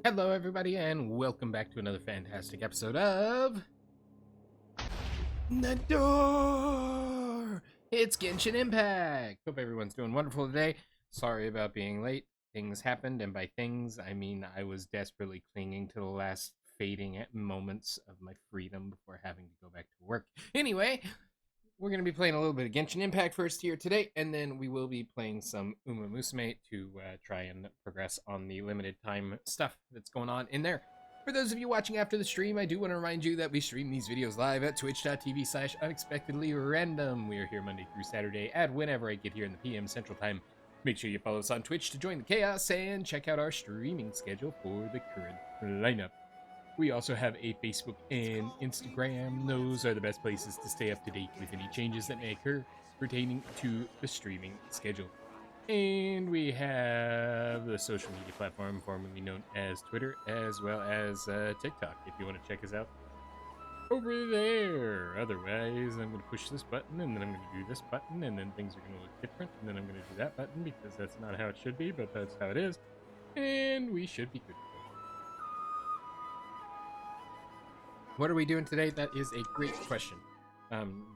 Hello, everybody, and welcome back to another fantastic episode of The Door. It's Genshin Impact. Hope everyone's doing wonderful today. Sorry about being late. Things happened, and by things, I mean I was desperately clinging to the last fading moments of my freedom before having to go back to work. Anyway, we're going to be playing a little bit of Genshin Impact first here today, and then we will be playing some Uma Musume to try and progress on the limited time stuff that's going on in there. For those of you watching after the stream, I do want to remind you that we stream these videos live at twitch.tv/unexpectedlyrandom. We are here Monday through Saturday at whenever I get here in the PM Central Time. Make sure you follow us on Twitch to join the chaos and check out our streaming schedule for the current lineup. We also have a Facebook and Instagram. Those are the best places to stay up to date with any changes that may occur pertaining to the streaming schedule. And we have the social media platform formerly known as Twitter, as well as TikTok, if you want to check us out over there. Otherwise, I'm going to push this button, and then I'm going to do this button, and then things are going to look different, and then I'm going to do that button, because that's not how it should be, but that's how it is. And we should be good. What are we doing today? That is a great question.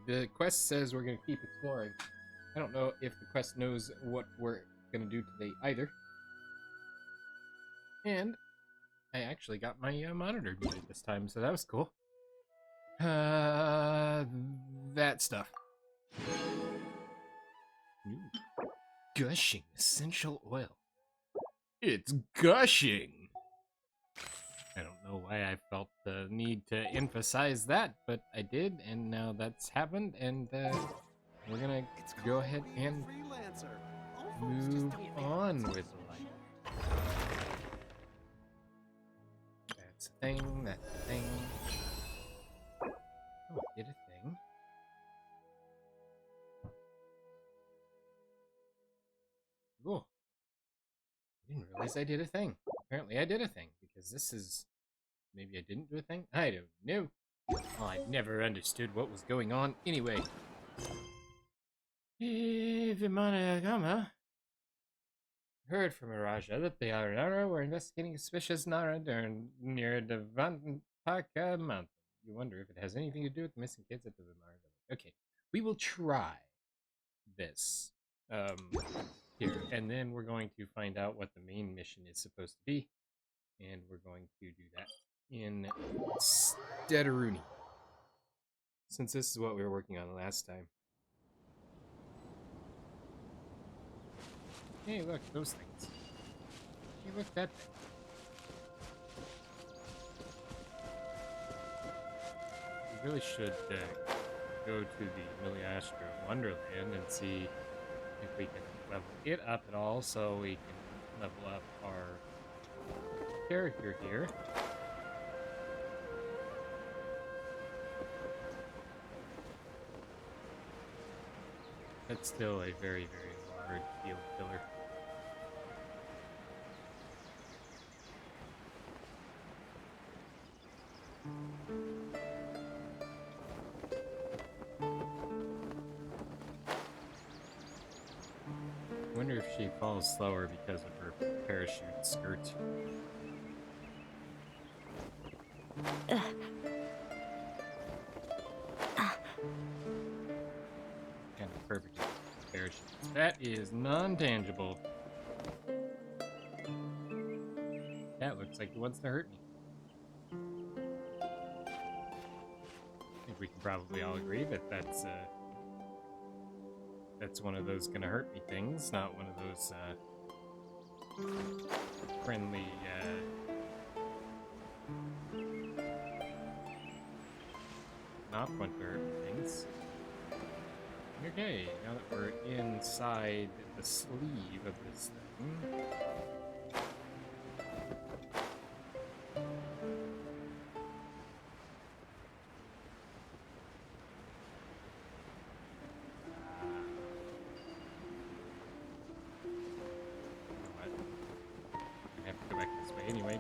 The quest says we're going to keep exploring. I don't know if the quest knows what we're going to do today either. And I actually got my monitor muted this time, so that was cool. That stuff. Ooh. Gushing essential oil. It's gushing! I don't know why I felt the need to emphasize that, but I did, and now that's happened, and we're gonna go ahead and move on with life. That's a thing, that's a thing. Oh, I did a thing. Cool. I didn't realize I did a thing. Apparently I did a thing, because this is... Maybe I didn't do a thing? I don't know. Well, I never understood what was going on. Anyway. Vimanagama heard from Araja that the Arara were investigating a suspicious Nara near the Vantaka Mountain. You wonder if it has anything to do with the missing kids at the Vimara village. Okay, we will try this here, and then we're going to find out what the main mission is supposed to be, and we're going to do that in Stederuni, since this is what we were working on last time. Hey, look, those things. Hey, look, that thing. We really should go to the Miliastro Wonderland and see if we can level it up at all, so we can level up our character here. That's still a very, very large field filler. I wonder if she falls slower because of her parachute skirt. Kind of perfect parachute. That is non-tangible. That looks like it wants to hurt me. I think we can probably all agree that that's one of those gonna hurt me things, not one of those friendly not going to hurt me things. Okay, now that we're inside the sleeve of this thing,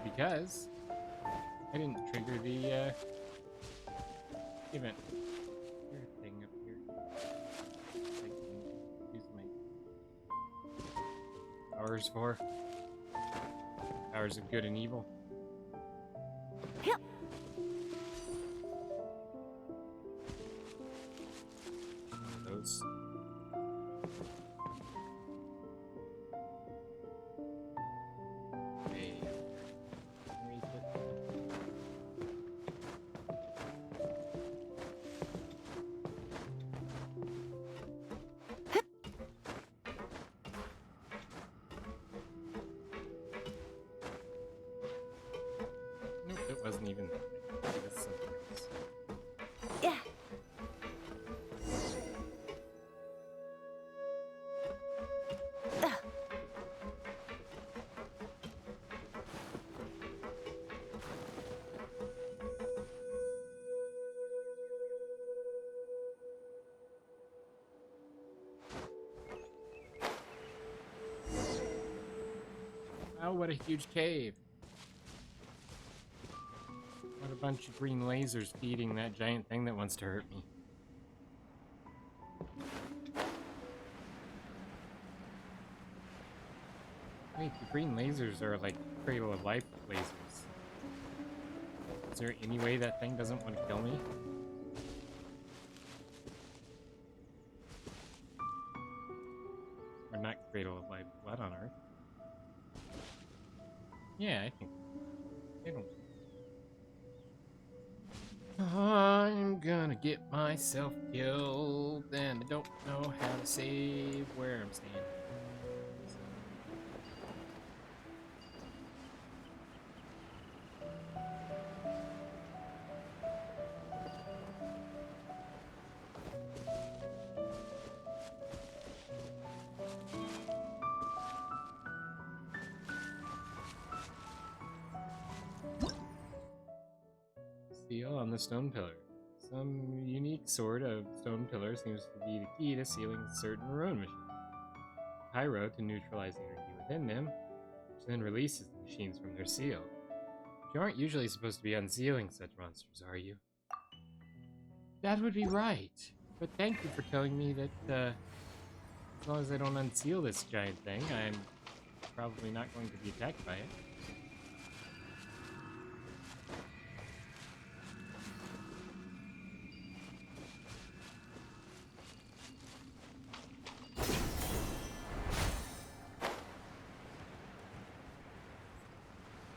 because I didn't trigger the event thing up here. I can use my powers for. Powers of good and evil. Those. Okay. Nope, it wasn't even that. That's something else. Yeah. Oh, what a huge cave. What a bunch of green lasers feeding that giant thing that wants to hurt me. Wait, the green lasers are like Cradle of Life lasers. Is there any way that thing doesn't want to kill me? Or not Cradle of Life, Blood on Earth? Yeah, I think they don't. I'm gonna get myself killed, and I don't know how to save where I'm standing. Seal on the stone pillar. Some unique sort of stone pillar seems to be the key to sealing certain rune machines. Pyro to neutralize the energy within them, which then releases the machines from their seal. You aren't usually supposed to be unsealing such monsters, are you? That would be right. But thank you for telling me that, as long as I don't unseal this giant thing, I'm probably not going to be attacked by it.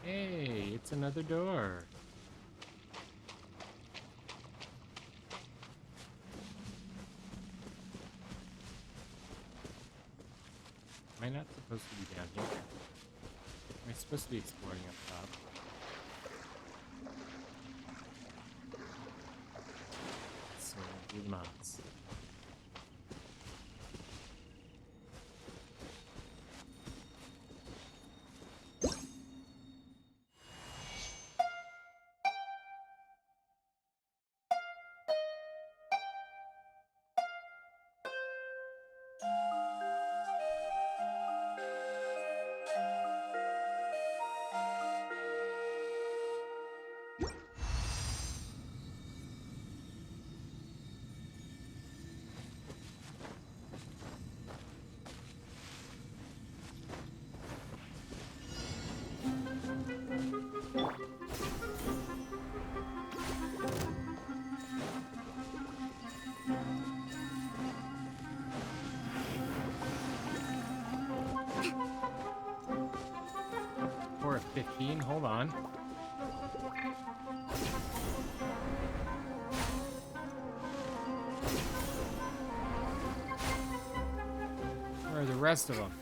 Hey, it's another door. Am I not supposed to be down here? Am I supposed to be exploring up top? So, do the mods. We're at 15, hold on. Where are the rest of them?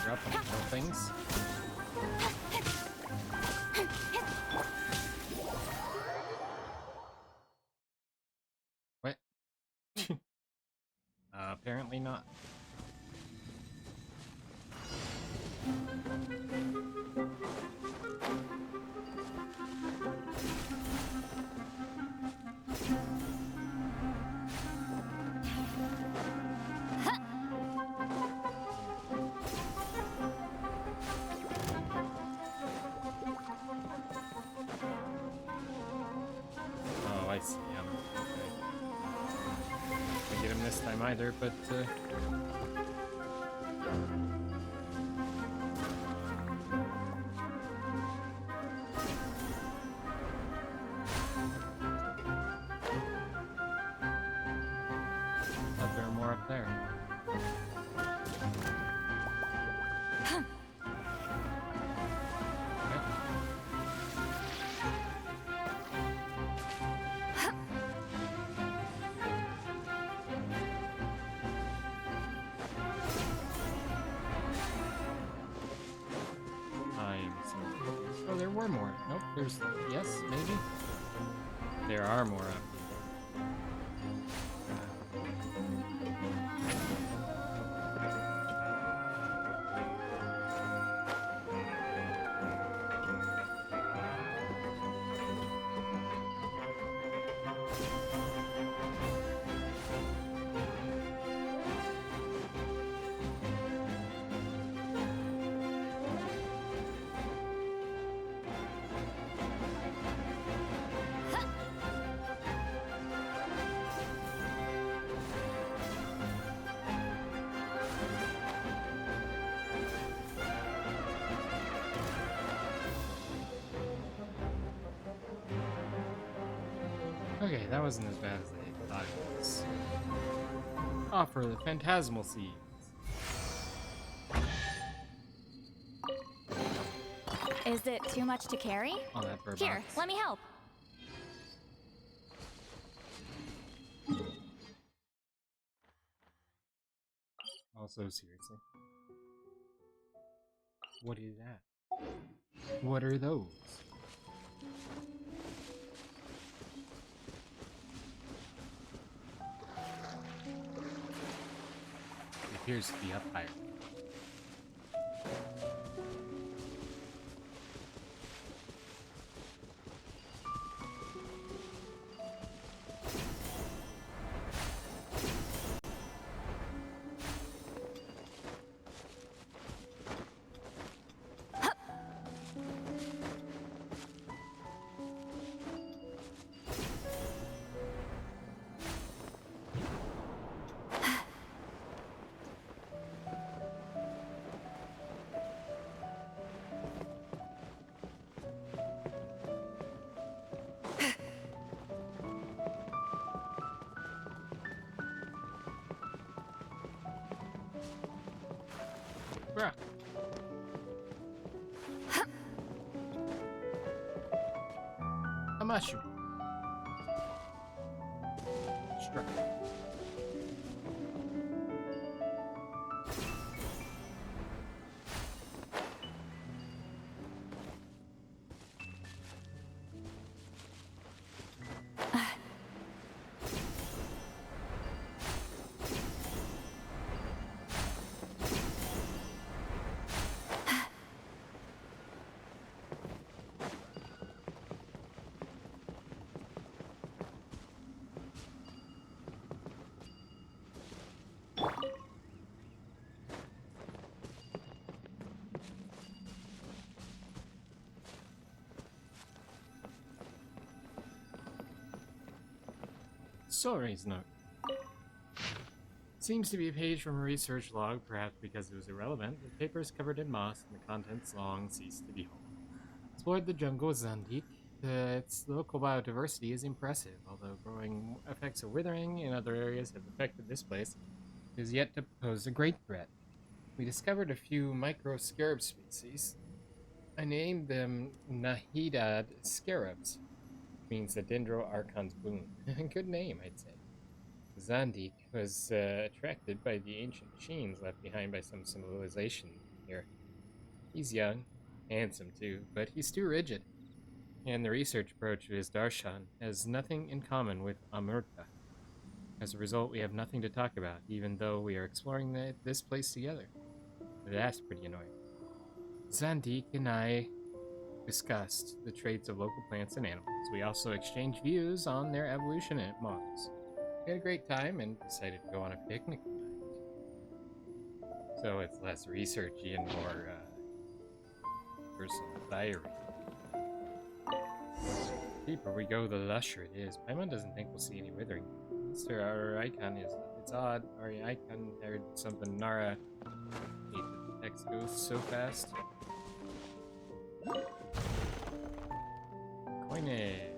Drop them little things. What? Apparently not. Oh, I see him. this time either, but thought there were more up there. Oh, there were more. Nope, there's... Yes, maybe? There are more up here. Okay, that wasn't as bad as I thought it was. Offer the Phantasmal Seeds. Is it too much to carry? Oh, that bird Here, box. let me help. Also, seriously. What is that? What are those? It appears to be up higher. Bruh. A mushroom. Struck. Sorry's note. Seems to be a page from a research log, perhaps because it was irrelevant. The paper is covered in moss, and the contents long ceased to behold. Explored the jungle of Zandik. Its local biodiversity is impressive, although growing effects of withering in other areas have affected this place. It is yet to pose a great threat. We discovered a few micro scarab species. I named them Nahidad scarabs. Means the Dendro Archon's boon. Good name, I'd say. Zandik was attracted by the ancient machines left behind by some civilization here. He's young, handsome too, but he's too rigid. And the research approach to his darshan has nothing in common with Amurta. As a result, we have nothing to talk about, even though we are exploring this place together. That's pretty annoying. Zandik and I discussed the traits of local plants and animals. We also exchanged views on their evolution at Mars. We had a great time and decided to go on a picnic tonight. So it's less researchy and more personal diary. The deeper we go, the lusher it is. Paimon doesn't think we'll see any withering. Mr. Our icon is It's odd. Ari icon or something. Nara. Hate that the text goes so fast. Coinage.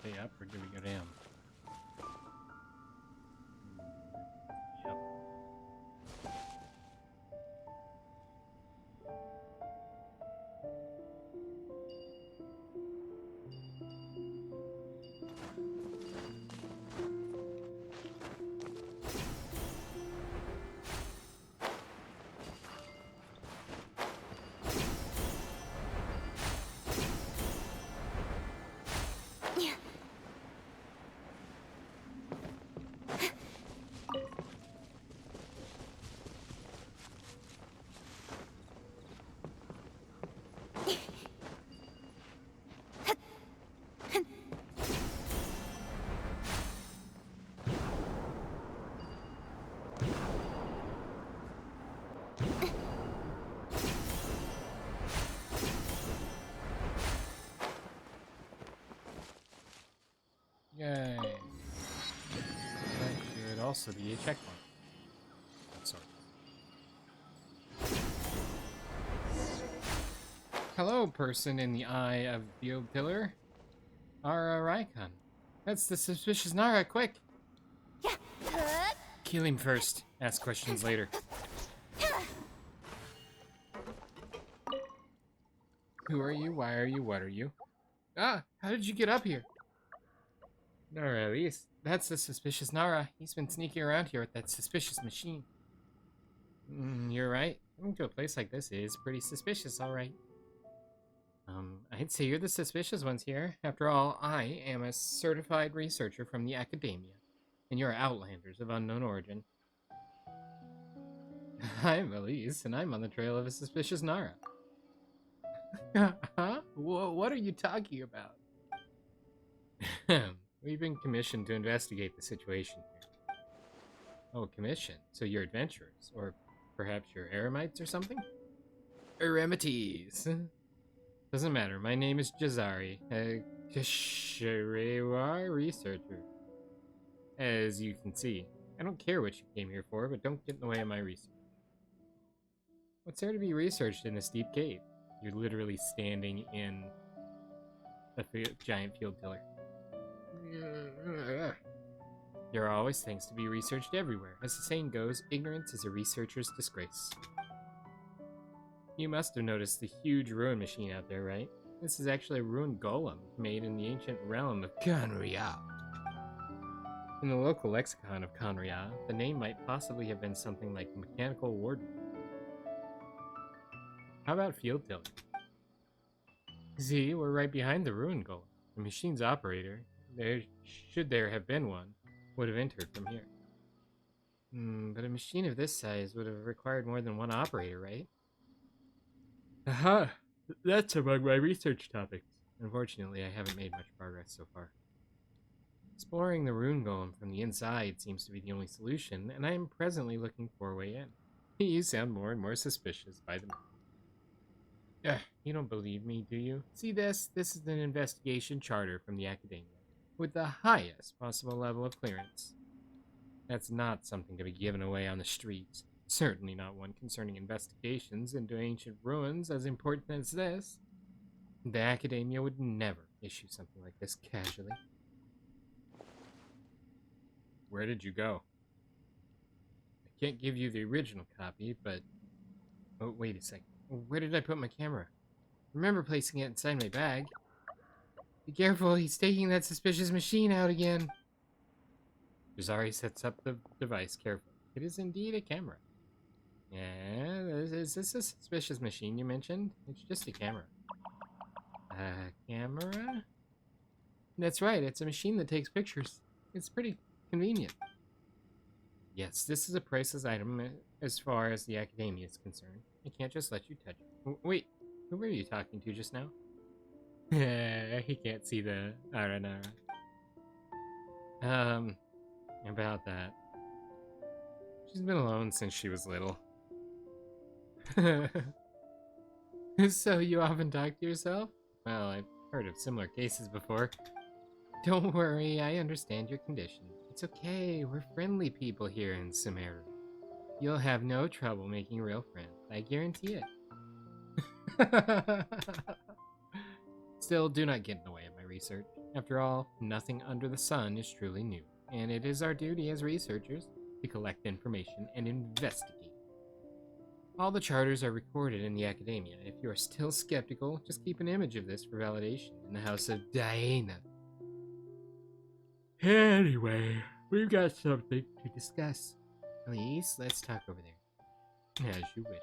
Stay up or do we go down? Yep. Yay. That should also be a checkpoint. Sorry. Hello, person in the eye of the field pillar. Ara Raikon. That's the suspicious Nara, quick! Yeah. Kill him first. Ask questions later. Who are you? Why are you? What are you? Ah, how did you get up here? Nara, at least. That's the suspicious Nara. He's been sneaking around here with that suspicious machine. You're right. Coming to a place like this is pretty suspicious, alright. I'd say you're the suspicious ones here. After all, I am a certified researcher from the academia, and you're outlanders of unknown origin. I'm Elise, and I'm on the trail of a suspicious Nara. Huh? What are you talking about? We've been commissioned to investigate the situation here. Oh, commission? So you're adventurers? Or perhaps you're eremites or something? Eremites! Doesn't matter, my name is Jazari, a Kashirewa researcher. As you can see, I don't care what you came here for, but don't get in the way of my research. What's there to be researched in this deep cave? You're literally standing in a giant field pillar. There are always things to be researched everywhere. As the saying goes, ignorance is a researcher's disgrace. You must have noticed the huge ruin machine out there, right? This is actually a ruined golem made in the ancient realm of Conria. In the local lexicon of Conria, the name might possibly have been something like mechanical warden. How about field tiller? See, we're right behind the ruin golem. The machine's operator, should there have been one, would have entered from here. But a machine of this size would have required more than one operator, right? Aha! That's among my research topics. Unfortunately, I haven't made much progress so far. Exploring the rune golem from the inside seems to be the only solution, and I am presently looking for a way in. You sound more and more suspicious by the minute. You don't believe me, do you? See this? This is an investigation charter from the academia, with the highest possible level of clearance. That's not something to be given away on the streets. Certainly not one concerning investigations into ancient ruins as important as this. The academia would never issue something like this casually. Where did you go? I can't give you the original copy, but... Oh, wait a second. Where did I put my camera? Remember placing it inside my bag. Be careful, he's taking that suspicious machine out again. Jazari sets up the device carefully, It is indeed a camera. Yeah, is this a suspicious machine you mentioned? It's just a camera. A camera? That's right, it's a machine that takes pictures. It's pretty convenient. Yes, this is a priceless item as far as the academia is concerned. I can't just let you touch it. Wait, who were you talking to just now? He can't see the Aranara. About that. She's been alone since she was little. So you often talk to yourself? Well, I've heard of similar cases before. Don't worry, I understand your condition. It's okay, we're friendly people here in Sumeru. You'll have no trouble making real friends, I guarantee it. Still, do not get in the way of my research. After all, nothing under the sun is truly new, and it is our duty as researchers to collect information and investigate. All the charters are recorded in the academia. If you are still skeptical, just keep an image of this for validation in the house of Diana. Anyway, we've got something to discuss. Please, let's talk over there. As you wish.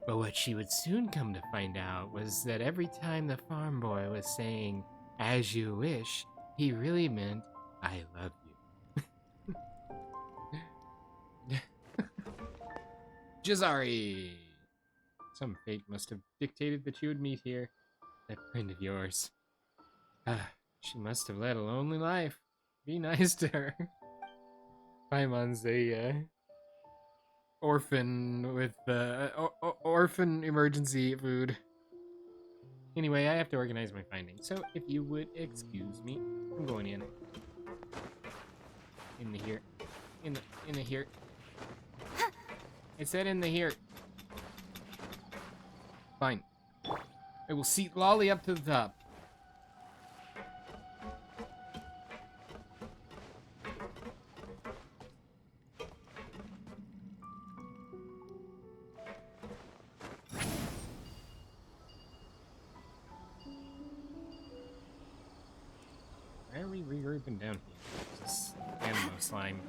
But what she would soon come to find out was that every time the farm boy was saying, "As you wish," he really meant, "I love you." Jazari! Some fate must have dictated that you would meet here. That friend of yours. She must have led a lonely life. Be nice to her. Paimon's a orphan with orphan emergency food. Anyway, I have to organize my findings, so if you would excuse me, I'm going in. In the here. In the here. It said in the here. Fine. I will seat Lolly up to the top. Why are we regrouping down here? This animal slime.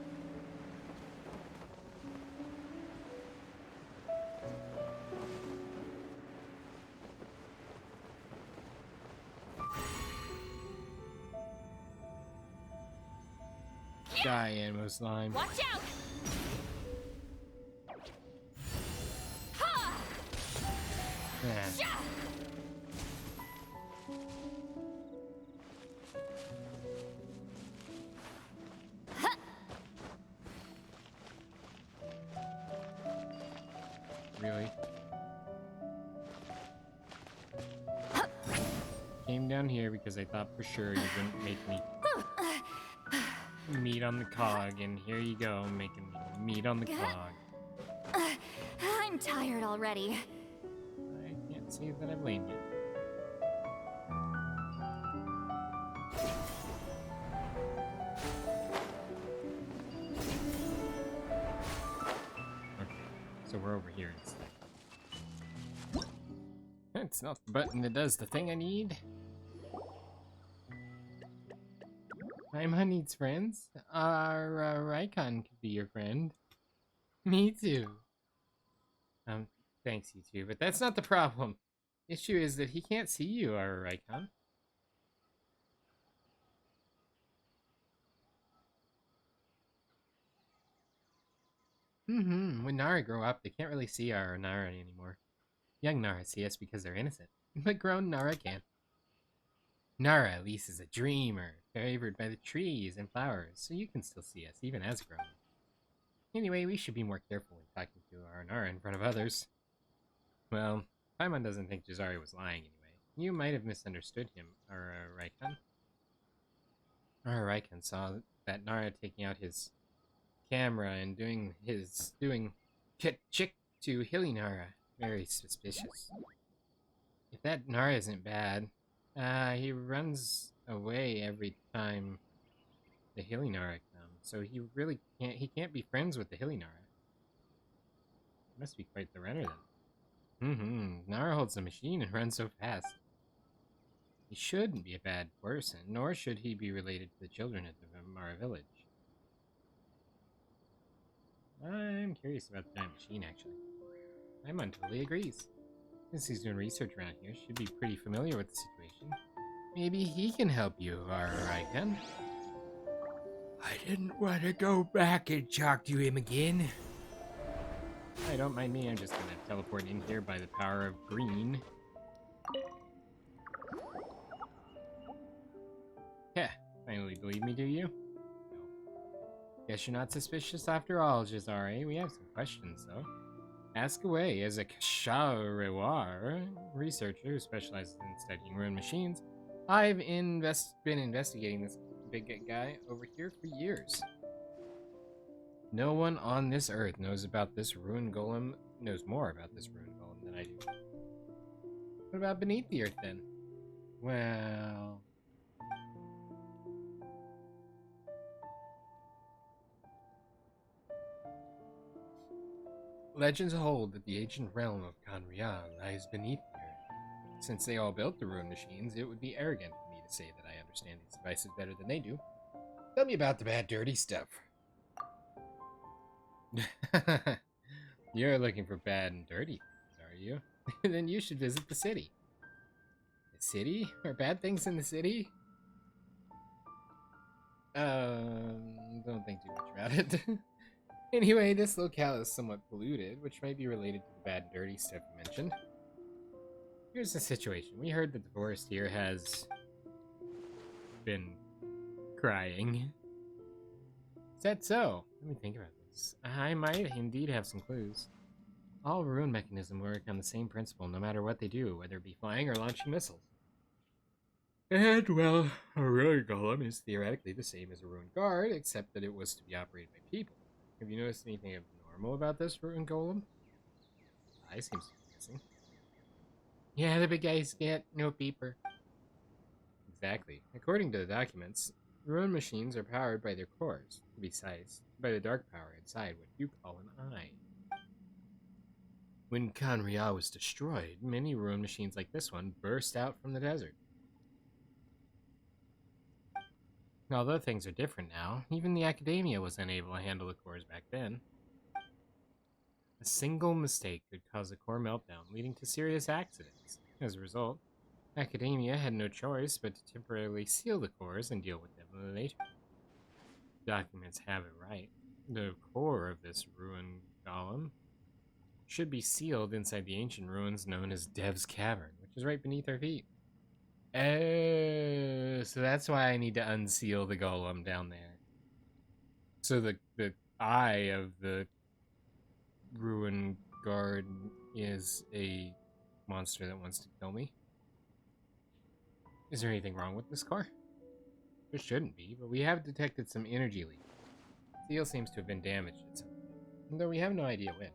Die, Animo slime. Watch out! Ha! Yeah. Really? Came down here because I thought for sure you wouldn't make me meat on the cog, and here you go, making me meat on the cog. I'm tired already. I can't say that I blame you. Okay, so we're over here instead. It's not the button that does the thing I need. Paimon needs friends? Our Raikon could be your friend. Me too. Thanks you two, but that's not the problem. Issue is that he can't see you, our Raikon. When Nara grow up, they can't really see our Nara anymore. Young Nara see us because they're innocent, but grown Nara can't. Nara, at least, is a dreamer, favored by the trees and flowers, so you can still see us, even as grown. Anyway, we should be more careful when talking to our Nara in front of others. Well, Paimon doesn't think Jazari was lying anyway. You might have misunderstood him, our Raikon. Our Raikon saw that Nara taking out his camera and doing chick to Hilly Nara. Very suspicious. If that Nara isn't bad, he runs away every time the Hilly Nara comes, so he can't be friends with the Hilly Nara. Must be quite the runner then. Nara holds the machine and runs so fast. He shouldn't be a bad person, nor should he be related to the children at the Mara village. I'm curious about the giant machine, actually. Paimon totally agrees. Since he's doing research around here, should be pretty familiar with the situation. Maybe he can help you, Raikan. I didn't want to go back and talk to him again. I don't mind me, I'm just gonna teleport in here by the power of green. Yeah, finally believe me, do you? No. Guess you're not suspicious after all, Jazare. We have some questions, though. Ask away. As a Kasharewar researcher who specializes in studying rune machines, I've been investigating this big guy over here for years. No one on this earth knows about this rune golem, knows more about this rune golem than I do. What about beneath the earth, then? Well... Legends hold that the ancient realm of Kanrian lies beneath the earth. Since they all built the rune machines, it would be arrogant for me to say that I understand these devices better than they do. Tell me about the bad, dirty stuff. You're looking for bad and dirty things, are you? Then you should visit the city. The city? Are bad things in the city? Don't think too much about it. Anyway, this locale is somewhat polluted, which might be related to the bad and dirty stuff you mentioned. Here's the situation. We heard that the forest here has been crying. Is that so? Let me think about this. I might indeed have some clues. All rune mechanisms work on the same principle, no matter what they do, whether it be flying or launching missiles. And, well, a rune golem is theoretically the same as a rune guard, except that it was to be operated by people. Have you noticed anything abnormal about this rune golem? Eye seems to be missing. Yeah, the big guys get no beeper. Exactly. According to the documents, rune machines are powered by their cores, to be precise, by the dark power inside what you call an eye. When Kanria was destroyed, many rune machines like this one burst out from the desert. Although things are different now, even the academia was unable to handle the cores back then. A single mistake could cause a core meltdown, leading to serious accidents. As a result, academia had no choice but to temporarily seal the cores and deal with them later. Documents have it right. The core of this ruin golem should be sealed inside the ancient ruins known as Dev's Cavern, which is right beneath our feet. Oh, so that's why I need to unseal the golem down there. So the eye of the ruin guard is a monster that wants to kill me. Is there anything wrong with this car? There shouldn't be, but we have detected some energy leak. Seal seems to have been damaged at some point, though we have no idea when.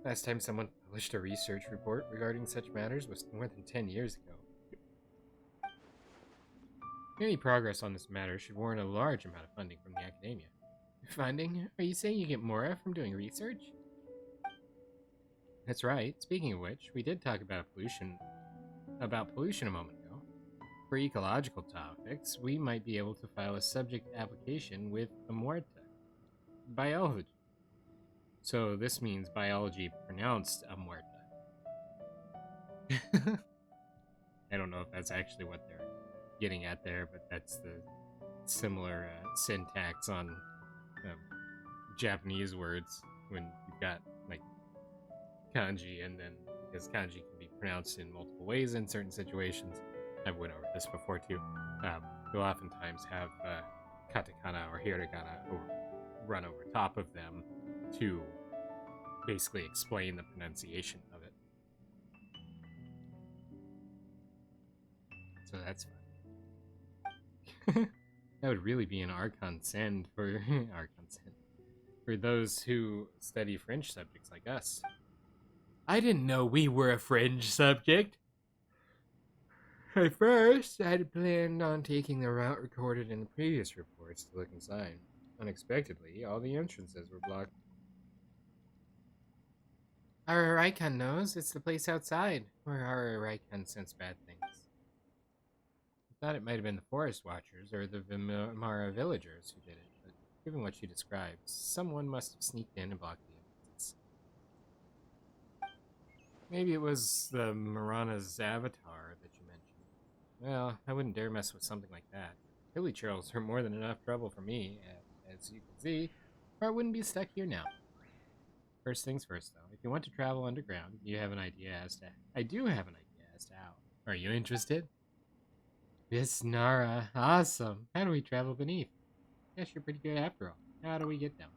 Last time someone published a research report regarding such matters was more than 10 years ago. Any progress on this matter should warrant a large amount of funding from the academia. Funding? Are you saying you get more from doing research? That's right. Speaking of which, we did talk about pollution a moment ago. For ecological topics, we might be able to file a subject application with Amorta. Biology. So this means biology pronounced Amorta. I don't know if that's actually what they're getting at there, but that's the similar syntax on Japanese words when you've got like kanji, and then because kanji can be pronounced in multiple ways in certain situations. I've went over this before too. You'll oftentimes have katakana or hiragana run over top of them to basically explain the pronunciation of it. So that's fun. That would really be an Archon Send for for those who study French subjects like us. I didn't know we were a French subject. At first, I had planned on taking the route recorded in the previous reports to look inside. Unexpectedly, all the entrances were blocked. Our Raikon knows it's the place outside where our Raikon sense bad things. Thought it might have been the Forest Watchers or the Vimara villagers who did it, but given what she described, someone must have sneaked in and blocked the entrances. Maybe it was the Marana's avatar that you mentioned. Well, I wouldn't dare mess with something like that. Hilly trails are more than enough trouble for me, as you can see, or I wouldn't be stuck here now. First things first, though, if you want to travel underground, you have an idea as to... I do have an idea as to how. Are you interested? Miss Nara, awesome. How do we travel beneath? Guess you're pretty good after all. How do we get down?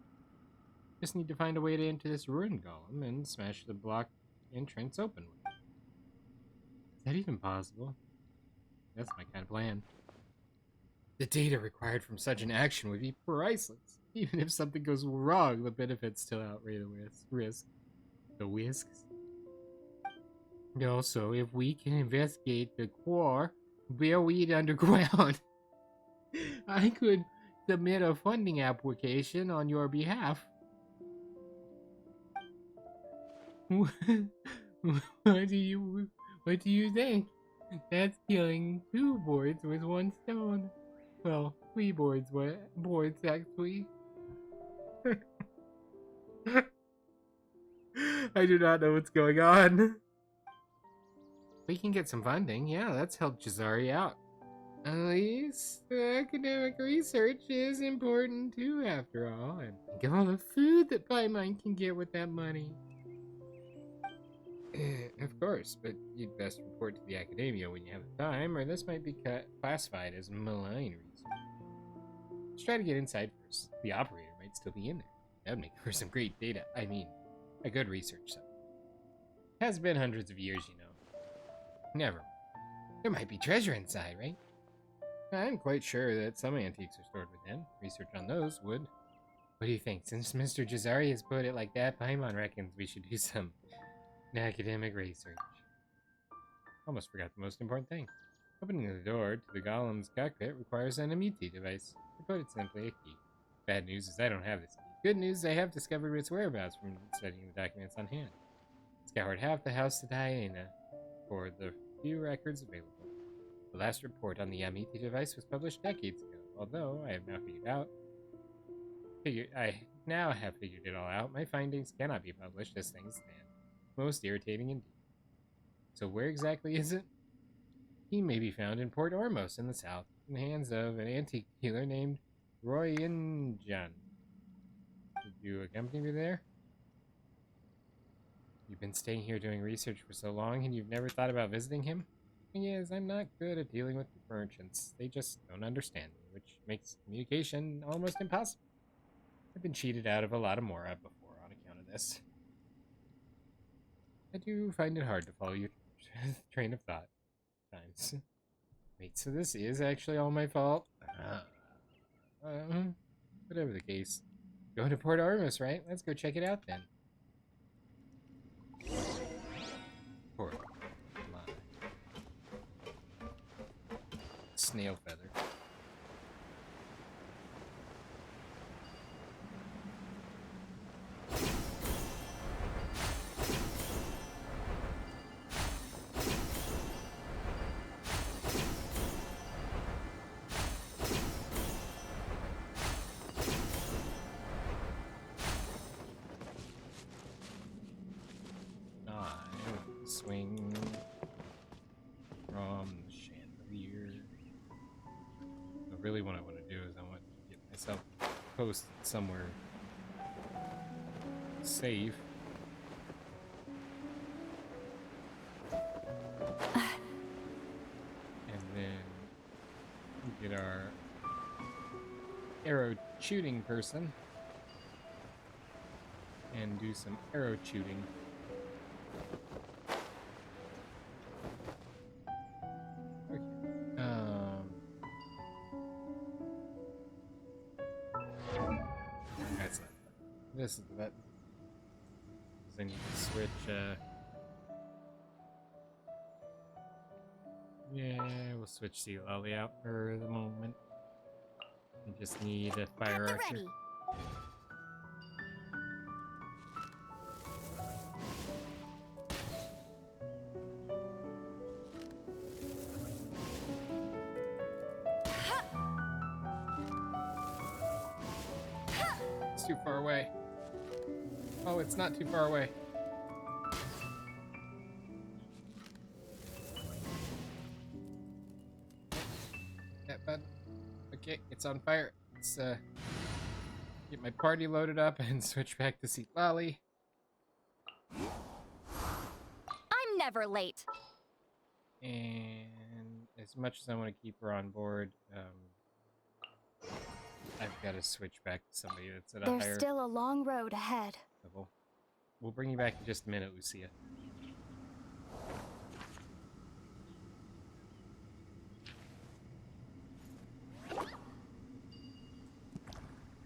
Just need to find a way to enter this ruin golem and smash the block entrance open with it. Is that even possible? That's my kind of plan. The data required from such an action would be priceless. Even if something goes wrong, the benefits still outweigh the risk. The risks? Also, if we can investigate the core, buried underground, I could submit a funding application on your behalf. What do you think? That's killing 2 boards with 1 stone. Well, 3 boards actually. I do not know what's going on. We can get some funding. Yeah, that's helped Jazari out. At least academic research is important too, after all. And think of all the food that Paimon can get with that money. Of course, but you'd best report to the academia when you have the time, or this might be classified as malign research. Let's try to get inside first. The operator might still be in there. That would make for some great data. I mean, a good research site. It has been hundreds of years, you know. Never. There might be treasure inside, right? I'm quite sure that some antiques are stored within. Research on those would... What do you think? Since Mr. Jazari has put it like that, Paimon reckons we should do some academic research. Almost forgot the most important thing. Opening the door to the golem's cockpit requires an Amiti device. To put it simply, a key. Bad news is I don't have this key. Good news, I have discovered its whereabouts from studying the documents on hand. Scoured half the house to Diana for the few records available. The last report on the Amiti device was published decades ago, although I have now figured it all out. My findings cannot be published as things stand. Most irritating indeed. So where exactly is it? He may be found in Port Ormos in the south, in the hands of an antique dealer named Royan Jan. Did you accompany me there? You've been staying here doing research for so long and you've never thought about visiting him? Thing is, I'm not good at dealing with merchants. They just don't understand me, which makes communication almost impossible. I've been cheated out of a lot of Mora before on account of this. I do find it hard to follow your train of thought times. Wait, so this is actually all my fault? Whatever the case. Going to Port Artemis, right? Let's go check it out then. Port. Snail feather. Swing from the chandelier. So really what I want to do is I want to get myself posted somewhere safe. And then get our arrow shooting person and do some arrow shooting. This is the button. Then you can switch, yeah, we'll switch Sea Lolly out for the moment. We just need a fire archer. Ready. it's too far away. Oh, it's not too far away. That button. Okay, it's on fire. Let's get my party loaded up and switch back to Seat Lolly. I'm never late. And as much as I want to keep her on board, I've got to switch back to somebody that's at a There's higher still a long road ahead. level. We'll bring you back in just a minute, Lucia.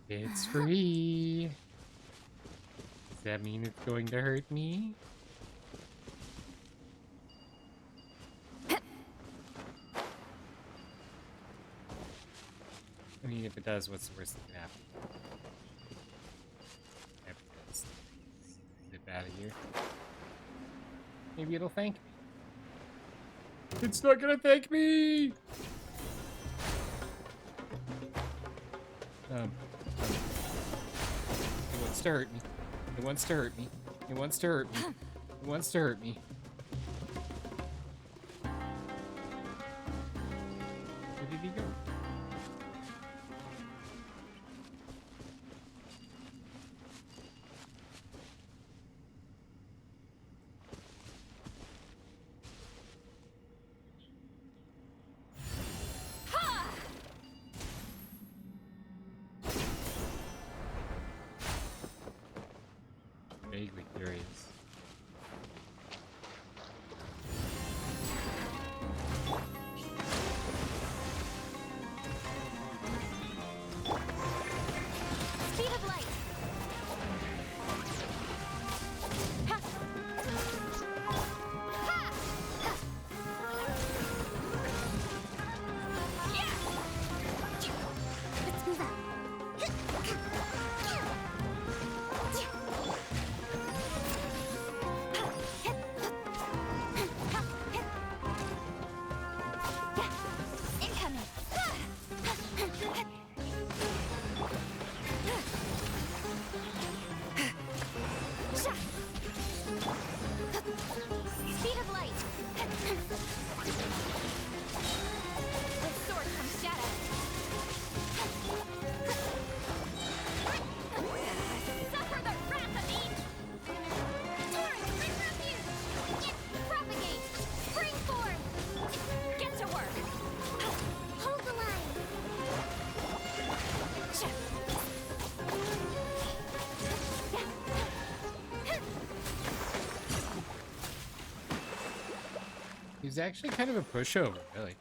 It's free. Does that mean it's going to hurt me? I mean, if it does, what's the worst that can happen? Let's zip out of here. Maybe it'll thank me. It's not gonna thank me! It wants to hurt me. It wants to hurt me. It wants to hurt me. It wants to hurt me. Where did he go? Vaguely curious. Speed of light. Ha! Ha! Yeah! Let's move out. Incoming. Speed of light. With sword comes shadow. Suffer the wrath of each. Torrent, bring refuge. Propagate. Spring forth. Get to work. Hold the line. He's actually kind of a pushover, really.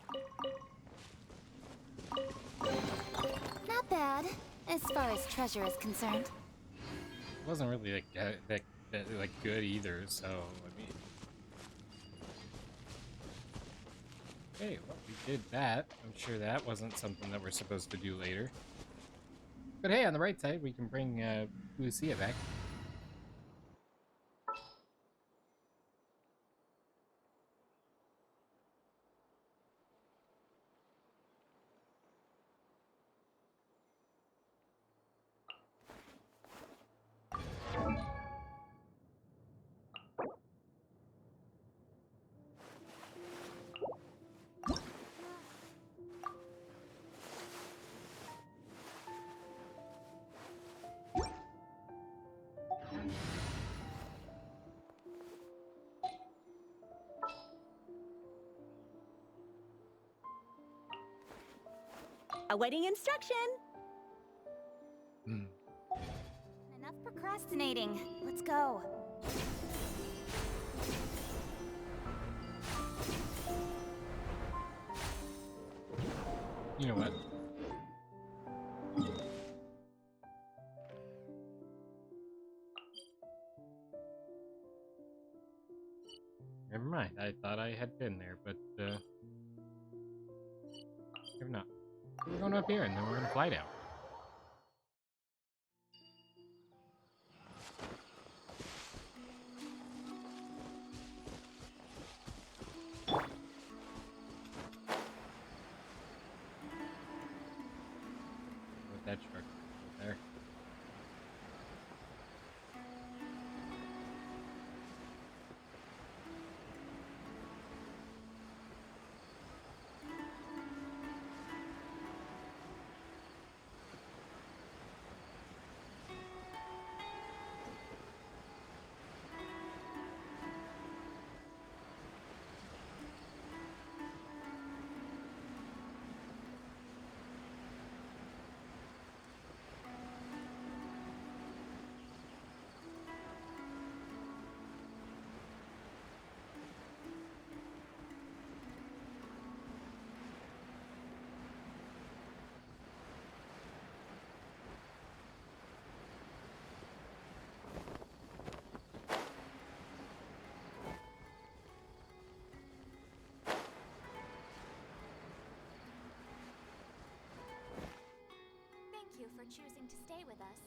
Not bad, as far as treasure is concerned. It wasn't really like that like good either, so I mean. Okay, well, we did that. I'm sure that wasn't something that we're supposed to do later. But hey, on the right side, we can bring Lucia back. Awaiting instruction. Enough procrastinating. Let's go. You know what? Never mind. I thought I had been there, but maybe not. We're going up here, and then we're gonna fly down. With that truck there. choosing to stay with us.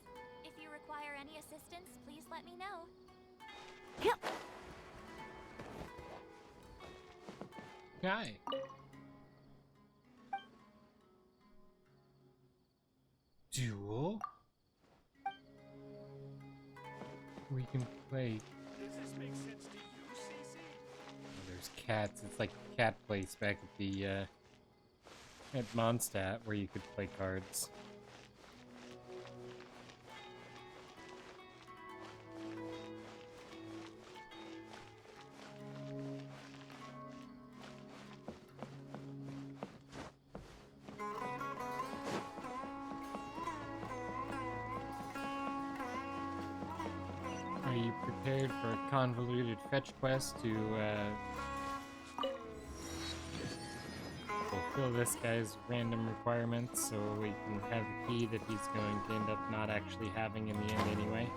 If you require any assistance, please let me know. Hi. Duel? We can play. Does this make sense to you, Cece? Oh, there's cats. It's like cat place back at the at Mondstadt where you could play cards. Are you prepared for a convoluted fetch quest to fulfill this guy's random requirements so we can have the key that he's going to end up not actually having in the end anyway?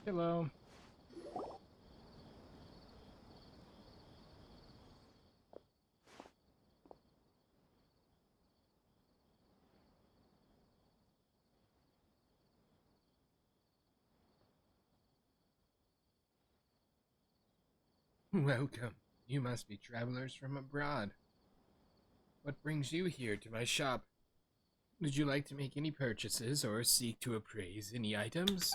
Hello. Welcome. You must be travelers from abroad. What brings you here to my shop? Would you like to make any purchases or seek to appraise any items?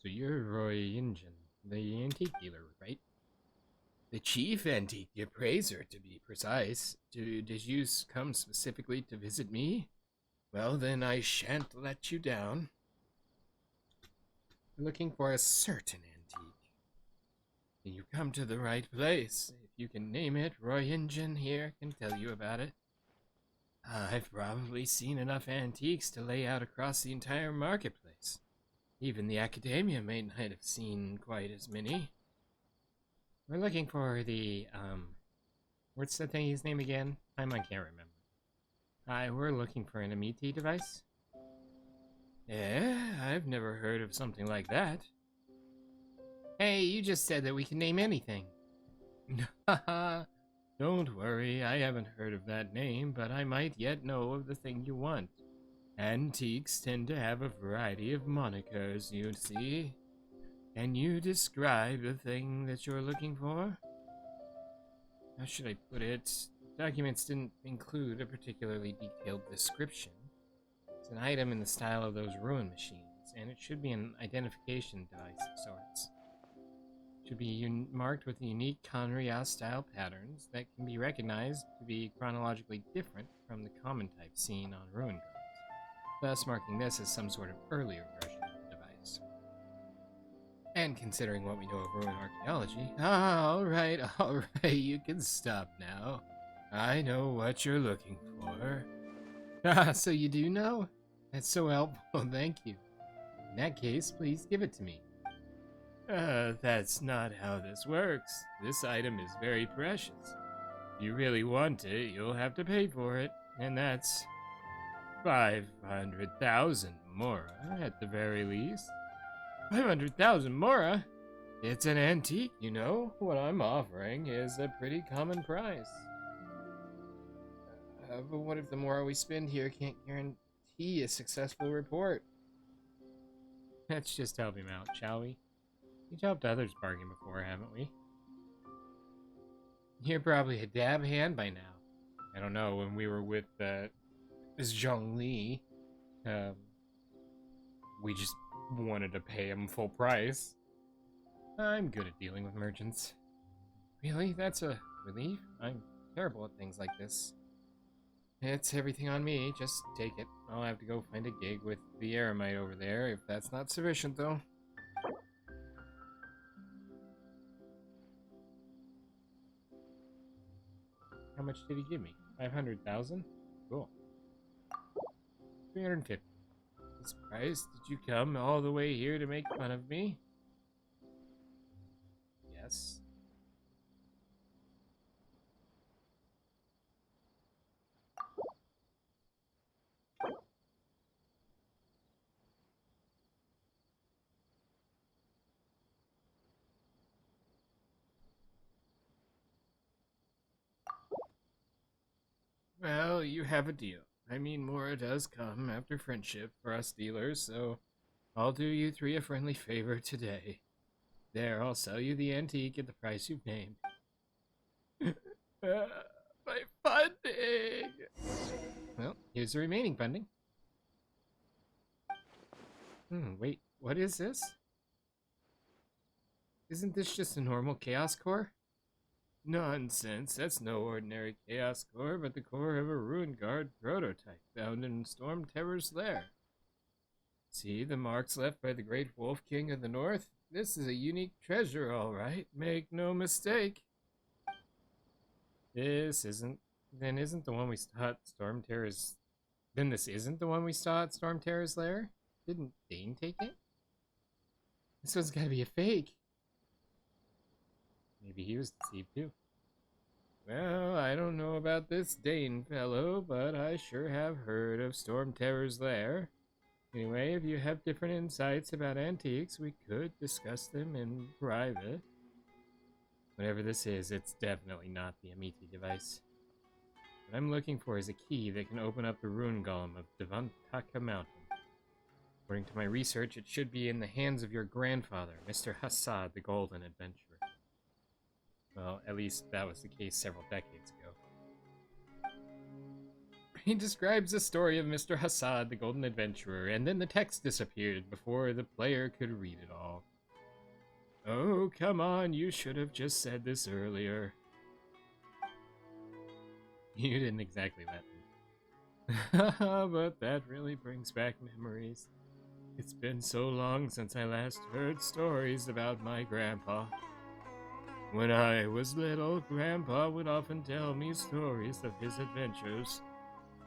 So you're Roy Injun, the antique dealer, right? The chief antique appraiser, to be precise. Did you come specifically to visit me? Well, then I shan't let you down. You're looking for a certain antique. You come to the right place. If you can name it, Roy Injun here can tell you about it. I've probably seen enough antiques to lay out across the entire marketplace. Even the academia may not have seen quite as many. We're looking for the, what's the thingy's name again? I can't remember. We're looking for an Amiti device. Yeah, I've never heard of something like that. Hey, you just said that we can name anything. Haha, don't worry, I haven't heard of that name, but I might yet know of the thing you want. Antiques tend to have a variety of monikers, you see. Can you describe the thing that you're looking for? How should I put it? Documents didn't include a particularly detailed description. It's an item in the style of those ruin machines, and it should be an identification device of sorts. It should be marked with unique Conria-style patterns that can be recognized to be chronologically different from the common type seen on ruin cards, thus marking this as some sort of earlier version of the device. And considering what we know of ruin archaeology, alright, you can stop now. I know what you're looking for. So you do know? That's so helpful, thank you. In that case, please give it to me. That's not how this works. This item is very precious. If you really want it, you'll have to pay for it, and that's 500,000 mora at the very least. 500,000 mora? It's an antique, you know. What I'm offering is a pretty common price. But what if the mora we spend here can't guarantee a successful report? Let's just help him out, shall we? We've helped others bargain before, haven't we? You're probably a dab hand by now. I don't know, when we were with this Zhongli, we just wanted to pay him full price. I'm good at dealing with merchants. Really? That's a relief? I'm terrible at things like this. It's everything on me, just take it. I'll have to go find a gig with the Eremite over there, if that's not sufficient, though. How much did he give me? 500,000? Cool. 350. Surprised? Did you come all the way here to make fun of me? Yes. Well, you have a deal. I mean, more does come after friendship for us dealers, so I'll do you three a friendly favor today. There, I'll sell you the antique at the price you've named. My funding! Well, here's the remaining funding. Wait, what is this? Isn't this just a normal Chaos Core? Nonsense, that's no ordinary Chaos Core, but the core of a Ruin Guard prototype found in Storm Terror's lair. See the marks left by the Great Wolf King of the North? This is a unique treasure, all right. Make no mistake. This isn't... Then isn't the one we saw at Storm Terror's... Then this isn't the one we saw at Storm Terror's lair? Didn't Dane take it? This one's gotta be a fake. Maybe he was deceived too. Well, I don't know about this Dane fellow, but I sure have heard of Storm Terror's lair. Anyway, if you have different insights about antiques, we could discuss them in private. Whatever this is, it's definitely not the Amiti device. What I'm looking for is a key that can open up the rune golem of Devantaka Mountain. According to my research, it should be in the hands of your grandfather, Mr. Hassad the Golden Adventurer. Well, at least that was the case several decades ago. He describes the story of Mr. Hassad, the Golden Adventurer, and then the text disappeared before the player could read it all. Oh, come on, you should have just said this earlier. You didn't exactly let me. But that really brings back memories. It's been so long since I last heard stories about my grandpa. When I was little, Grandpa would often tell me stories of his adventures.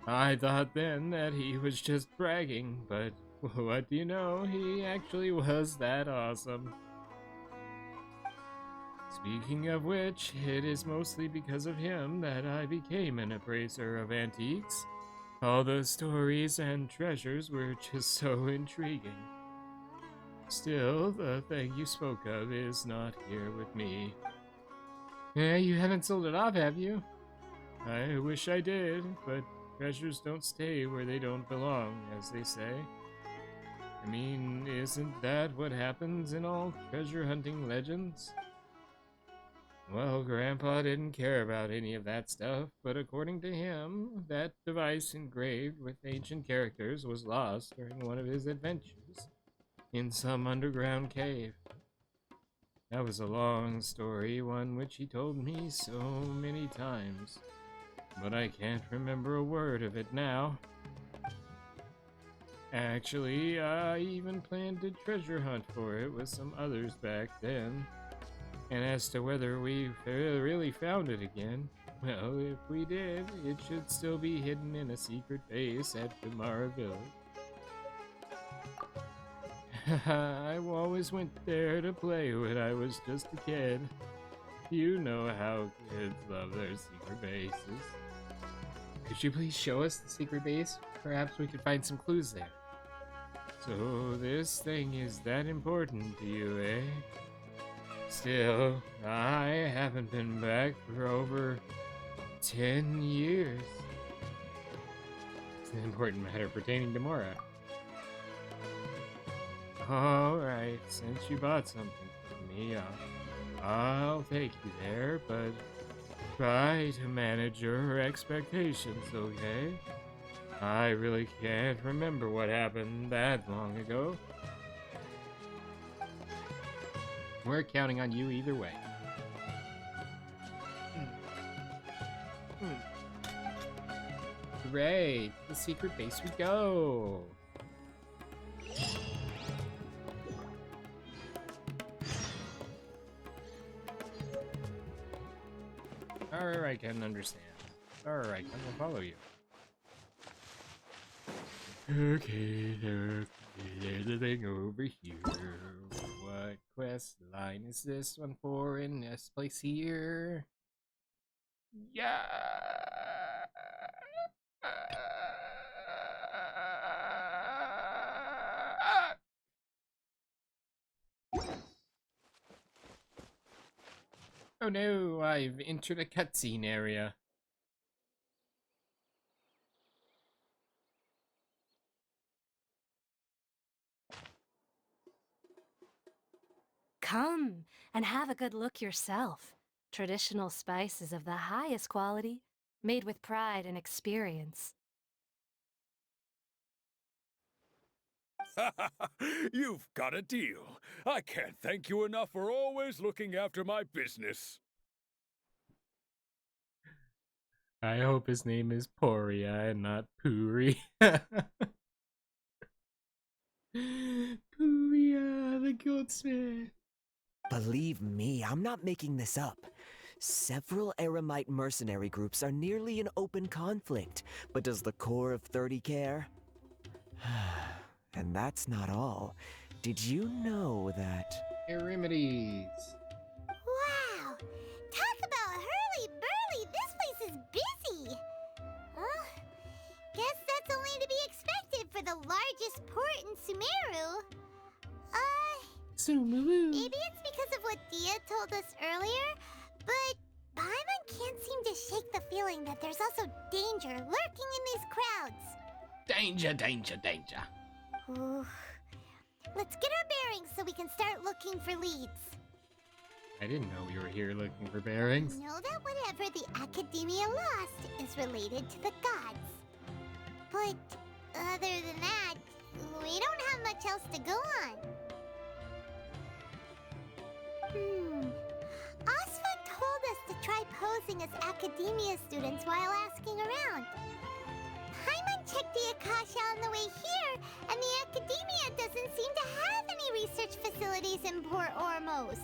I thought then that he was just bragging, but what do you know, he actually was that awesome. Speaking of which, it is mostly because of him that I became an appraiser of antiques. All those stories and treasures were just so intriguing. Still, the thing you spoke of is not here with me. Yeah, you haven't sold it off, have you? I wish I did, but treasures don't stay where they don't belong, as they say. I mean, isn't that what happens in all treasure hunting legends? Well, Grandpa didn't care about any of that stuff, but according to him, that device engraved with ancient characters was lost during one of his adventures in some underground cave. That was a long story, one which he told me so many times, but I can't remember a word of it now. Actually, I even planned a treasure hunt for it with some others back then. And as to whether we really found it again, well, if we did, it should still be hidden in a secret base at Damara Village. I always went there to play when I was just a kid. You know how kids love their secret bases. Could you please show us the secret base? Perhaps we could find some clues there. So this thing is that important to you, eh? Still, I haven't been back for over 10 years. It's an important matter pertaining to Mora. Alright, since you bought something for me, I'll take you there, but try to manage your expectations, okay? I really can't remember what happened that long ago. We're counting on you either way. Hooray! To the secret base we go! Alright, I can understand. Alright, I'm gonna follow you. Okay, there's a thing over here. What quest line is this one for in this place here? Yeah. Oh no, I've entered a cutscene area. Come and have a good look yourself. Traditional spices of the highest quality, made with pride and experience. You've got a deal. I can't thank you enough for always looking after my business. I hope his name is Poria and not Puri. Poria, the goldsmith. Believe me, I'm not making this up. Several Eremite mercenary groups are nearly in open conflict, but does the core of 30 care? And that's not all. Did you know that... Eremides. Wow! Talk about hurly-burly! This place is busy! Guess that's only to be expected for the largest port in Sumeru. Sumeru. Maybe it's because of what Dia told us earlier, but Paimon can't seem to shake the feeling that there's also danger lurking in these crowds. Danger, danger, danger. Ooh. Let's get our bearings so we can start looking for leads. I didn't know we were here looking for bearings. Know that whatever the Academia lost is related to the gods. But other than that, we don't have much else to go on. Osva told us to try posing as Academia students while asking around. Paimon checked the Akasha on the way here, and the Academia doesn't seem to have any research facilities in Port Ormos.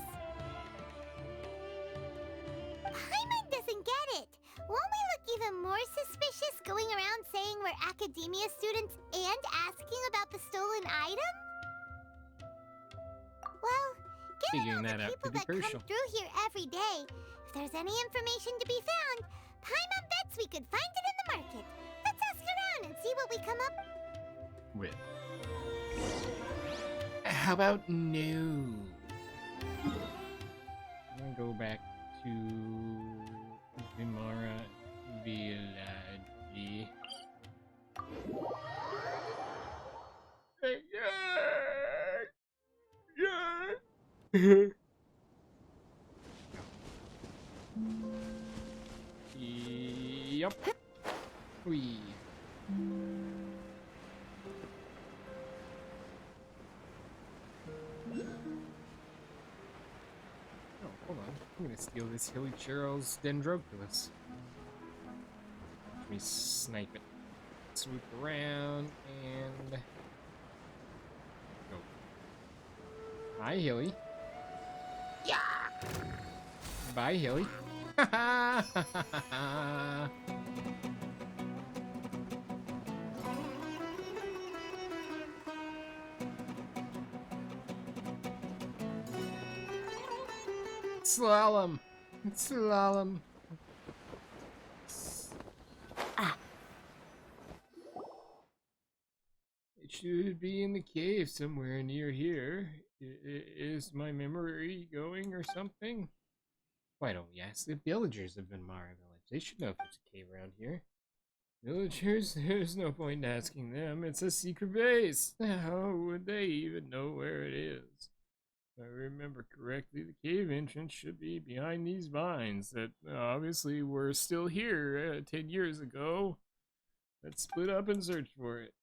Paimon doesn't get it. Won't we look even more suspicious going around saying we're Academia students and asking about the stolen item? Well, given Figuring all that the out people could be that crucial. come through here every day, if there's any information to be found, Paimon bets we could find it in the market. Let's ask around and see what we come up With. How about no? I'm gonna go back to Vimara Village. Yup. Wee. Oh, hold on. I'm gonna steal this Hilly Cheryl's Dendroculus. Let me snipe it. Swoop around and go. Hi, Hilly. Yeah. Bye, Hilly. Slalom. Slalom. It should be in the cave somewhere near here. Is my memory going or something? Why don't we ask the villagers of Vinmara Village? They should know if there's a cave around here. Villagers, there's no point in asking them. It's a secret base. How would they even know where it is? If I remember correctly, the cave entrance should be behind these vines that obviously were still here 10 years ago. Let's split up and search for it.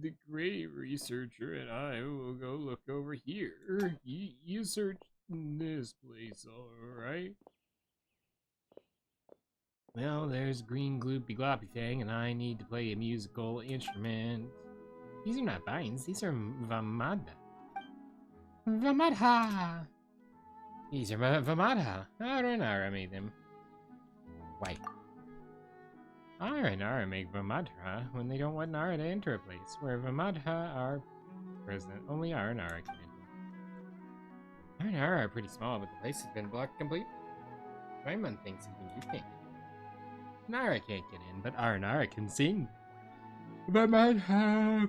The grave researcher and I will go look over here. You search this place, alright? Well, there's green gloopy gloppy thing, and I need to play a musical instrument. These are not vines, these are Vamada. Vamadha! These are Vamadha. Aranara made them. Why? Ara and Ara make Vamadha when they don't want Nara to enter a place where Vamadha are present. Only Ara and Ara can enter. Ara and Ara are pretty small, but the place has been blocked completely. Raimund thinks even you can't. Nara can't get in, but Ara and Ara can sing. Vamadha!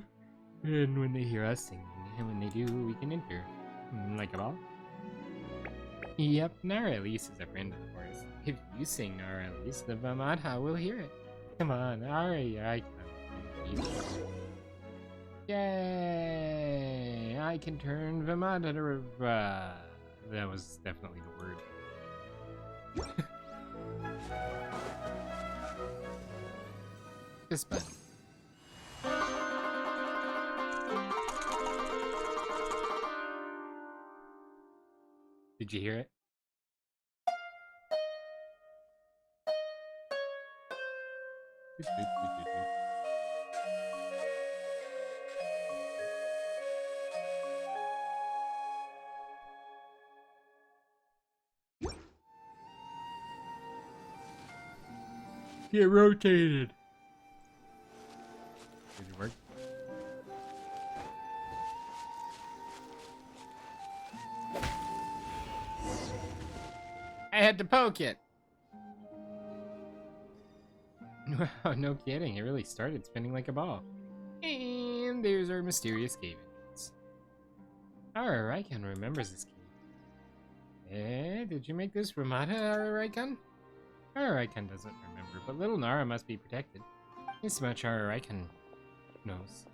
And when they hear us singing, and when they do, we can enter. Like a ball? Yep, Nara Elise is a friend of the forest. If you sing Nara Elise, the Vamadha will hear it. Come on, I can. Yay! I can turn Vamadha to that was definitely the word. This button. Did you hear it? Get rotated. Did it work? I had to poke it. Wow, no kidding. It really started spinning like a ball. And there's our mysterious cave entrance. Raikan remembers this cave. Did you make this Ramada, Raikan? Raikan doesn't remember, but little Nara must be protected. This much Raikan knows.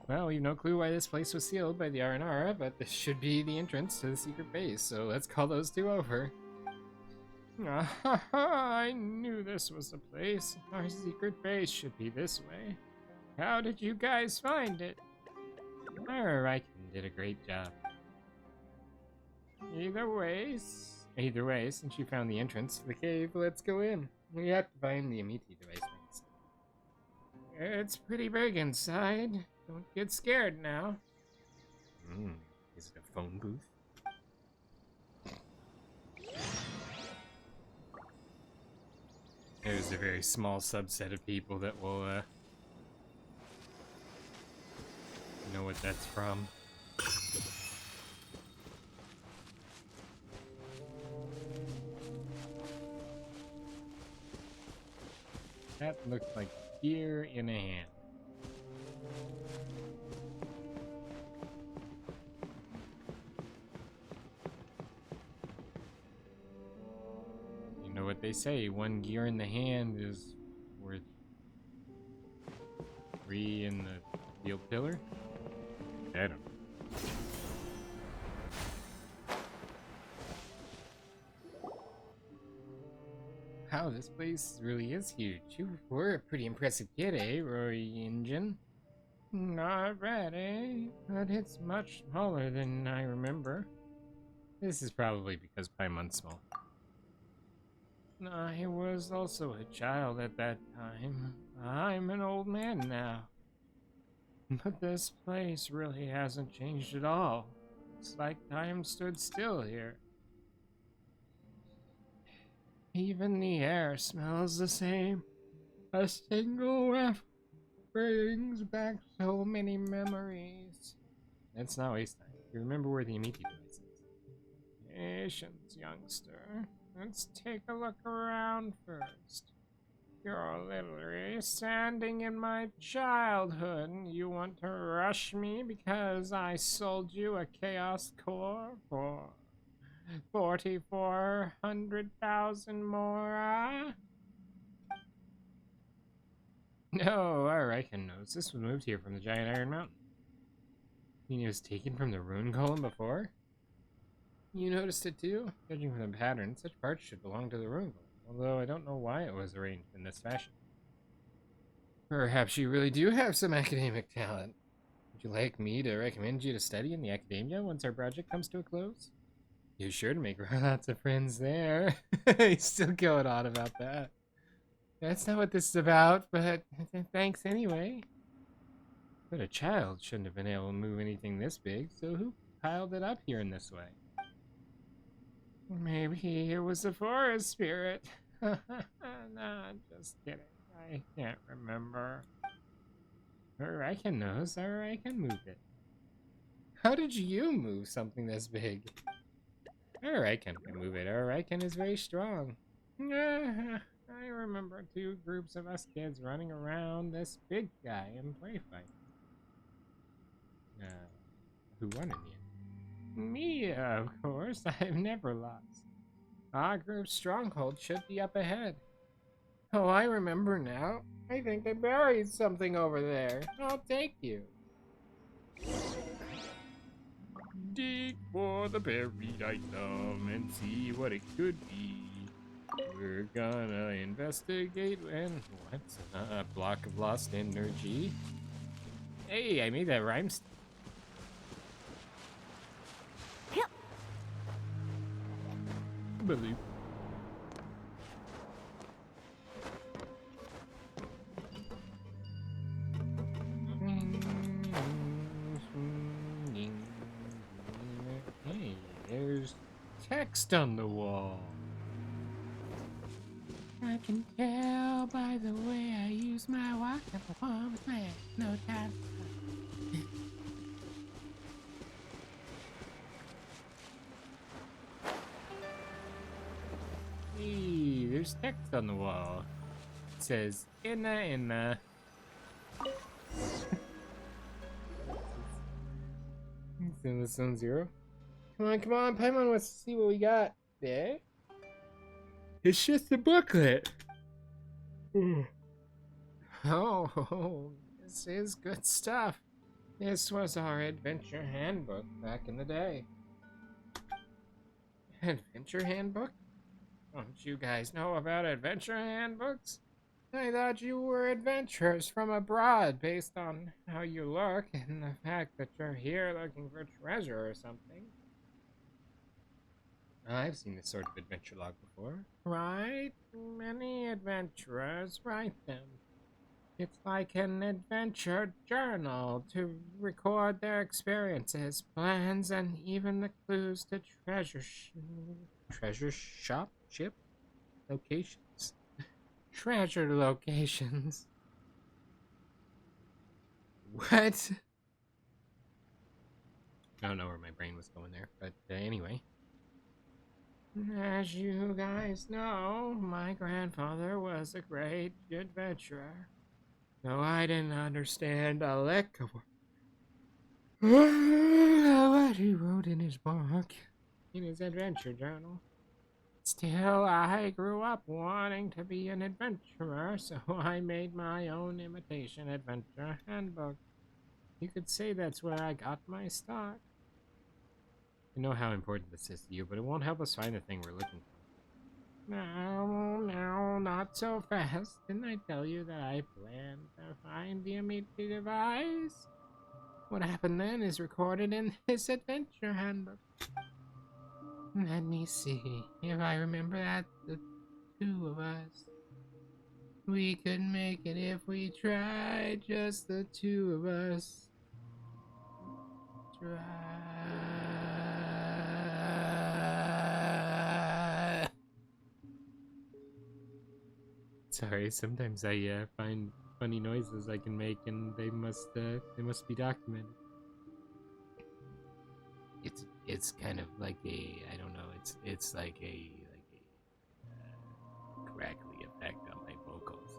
Well, we've no clue why this place was sealed by the Aranara, but this should be the entrance to the secret base, so let's call those two over. I knew this was the place. Our secret base should be this way. How did you guys find it? Raikan did a great job. Either way, since you found the entrance to the cave, let's go in. We have to find the Amiti device next. It's pretty big inside. Don't get scared now. Is it a phone booth? There's a very small subset of people that will know what that's from. That looked like beer in a hand. You know what they say, one gear in the hand is worth 3 in the steel pillar? I don't know. Wow, this place really is huge. You were a pretty impressive kid, eh, Rory Engine? Not bad, eh? But it's much smaller than I remember. This is probably because Paimon's small. I was also a child at that time. I'm an old man now. But this place really hasn't changed at all. It's like time stood still here. Even the air smells the same. A single whiff brings back so many memories. Let's not waste time. You remember where the Amiti device is. Patience, youngster. Let's take a look around first. You're literally standing in my childhood. You want to rush me because I sold you a Chaos Core for 4,400,000 more, ah? No, Raikan knows. This was moved here from the giant Iron Mountain. You mean it was taken from the Rune Golem before? You noticed it too? Judging from the pattern, such parts should belong to the Rune Golem, although I don't know why it was arranged in this fashion. Perhaps you really do have some academic talent. Would you like me to recommend you to study in the academia once our project comes to a close? You're sure to make lots of friends there. He's still going on about that. That's not what this is about, but thanks anyway. But a child shouldn't have been able to move anything this big, so who piled it up here in this way? Maybe it was a forest spirit. Nah, just kidding. I can't remember. Or I can nose, or I can move it. How did you move something this big? Or I can move it, or I can is very strong. I remember two groups of us kids running around this big guy and play fight. Who won in the end? Me, of course. I've never lost. Our group's stronghold should be up ahead. Oh, I remember now. I think I buried something over there. I'll take you. Dig for the buried item and see what it could be. We're gonna investigate and what's a block of lost energy. Hey, I made that rhyme. Yep. Believe. Hey, there's text on the wall. I can tell by the way I use my walk to perform a plan. No time. Hey, there's text on the wall. It says, Inna. This on 0. Come on, Paimon wants to see what we got. There? It's just a booklet. Oh, this is good stuff. This was our adventure handbook back in the day. Adventure handbook? Don't you guys know about adventure handbooks? I thought you were adventurers from abroad based on how you look and the fact that you're here looking for treasure or something. I've seen this sort of adventure log before. Right? Many adventurers write them. It's like an adventure journal to record their experiences, plans, and even the clues to treasure ship locations. Treasure locations. What? I don't know where my brain was going there, but anyway. As you guys know, my grandfather was a great adventurer. Though I didn't understand a lick of what he wrote in his book, in his adventure journal. Still, I grew up wanting to be an adventurer, so I made my own imitation adventure handbook. You could say that's where I got my start. I know how important this is to you, but it won't help us find the thing we're looking for. No, not so fast. Didn't I tell you that I planned to find the immediate device? What happened then is recorded in this adventure handbook. Let me see if I remember that the two of us. We could make it if we tried, just the two of us. Try. Sorry, sometimes I find funny noises I can make, and they must be documented. It's kind of like a, I don't know, it's like a crackly effect on my vocals.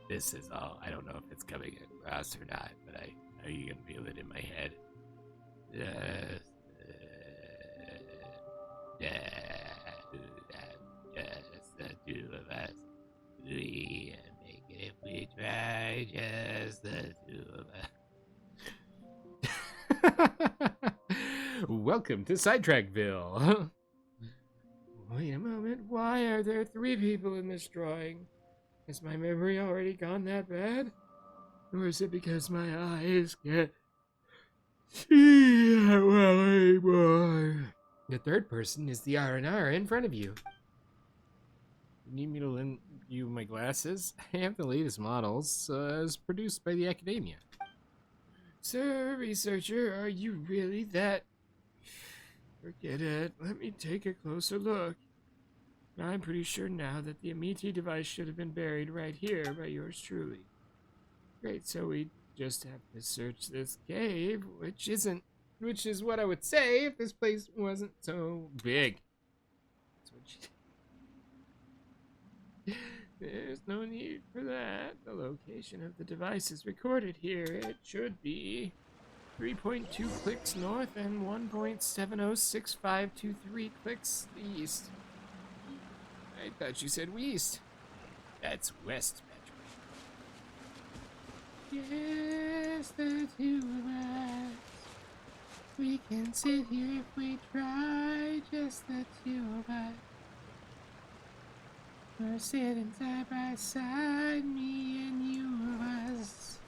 This is all, I don't know if it's coming across or not, but you can feel it in my head. Just the two of us. We can make it if we try, just the two of us. Welcome to Sidetrackville. Wait a moment, why are there 3 people in this drawing? Has my memory already gone that bad? Or is it because my eyes can't see that well anymore? The third person is the R&R in front of you. You need me to lend you my glasses? I have the latest models, as produced by the Academia. Sir, researcher, are you really that? Forget it. Let me take a closer look. I'm pretty sure now that the Amity device should have been buried right here by yours truly. Great, so we just have to search this cave, which Which is what I would say if this place wasn't so big. That's what there's no need for that. The location of the device is recorded here. It should be 3.2 clicks north and 1.706523 clicks east. I thought you said west. That's west, Patrick. Yes, the two of us. We can sit here if we try, just the two of us. We're sitting side by side, me and you of us.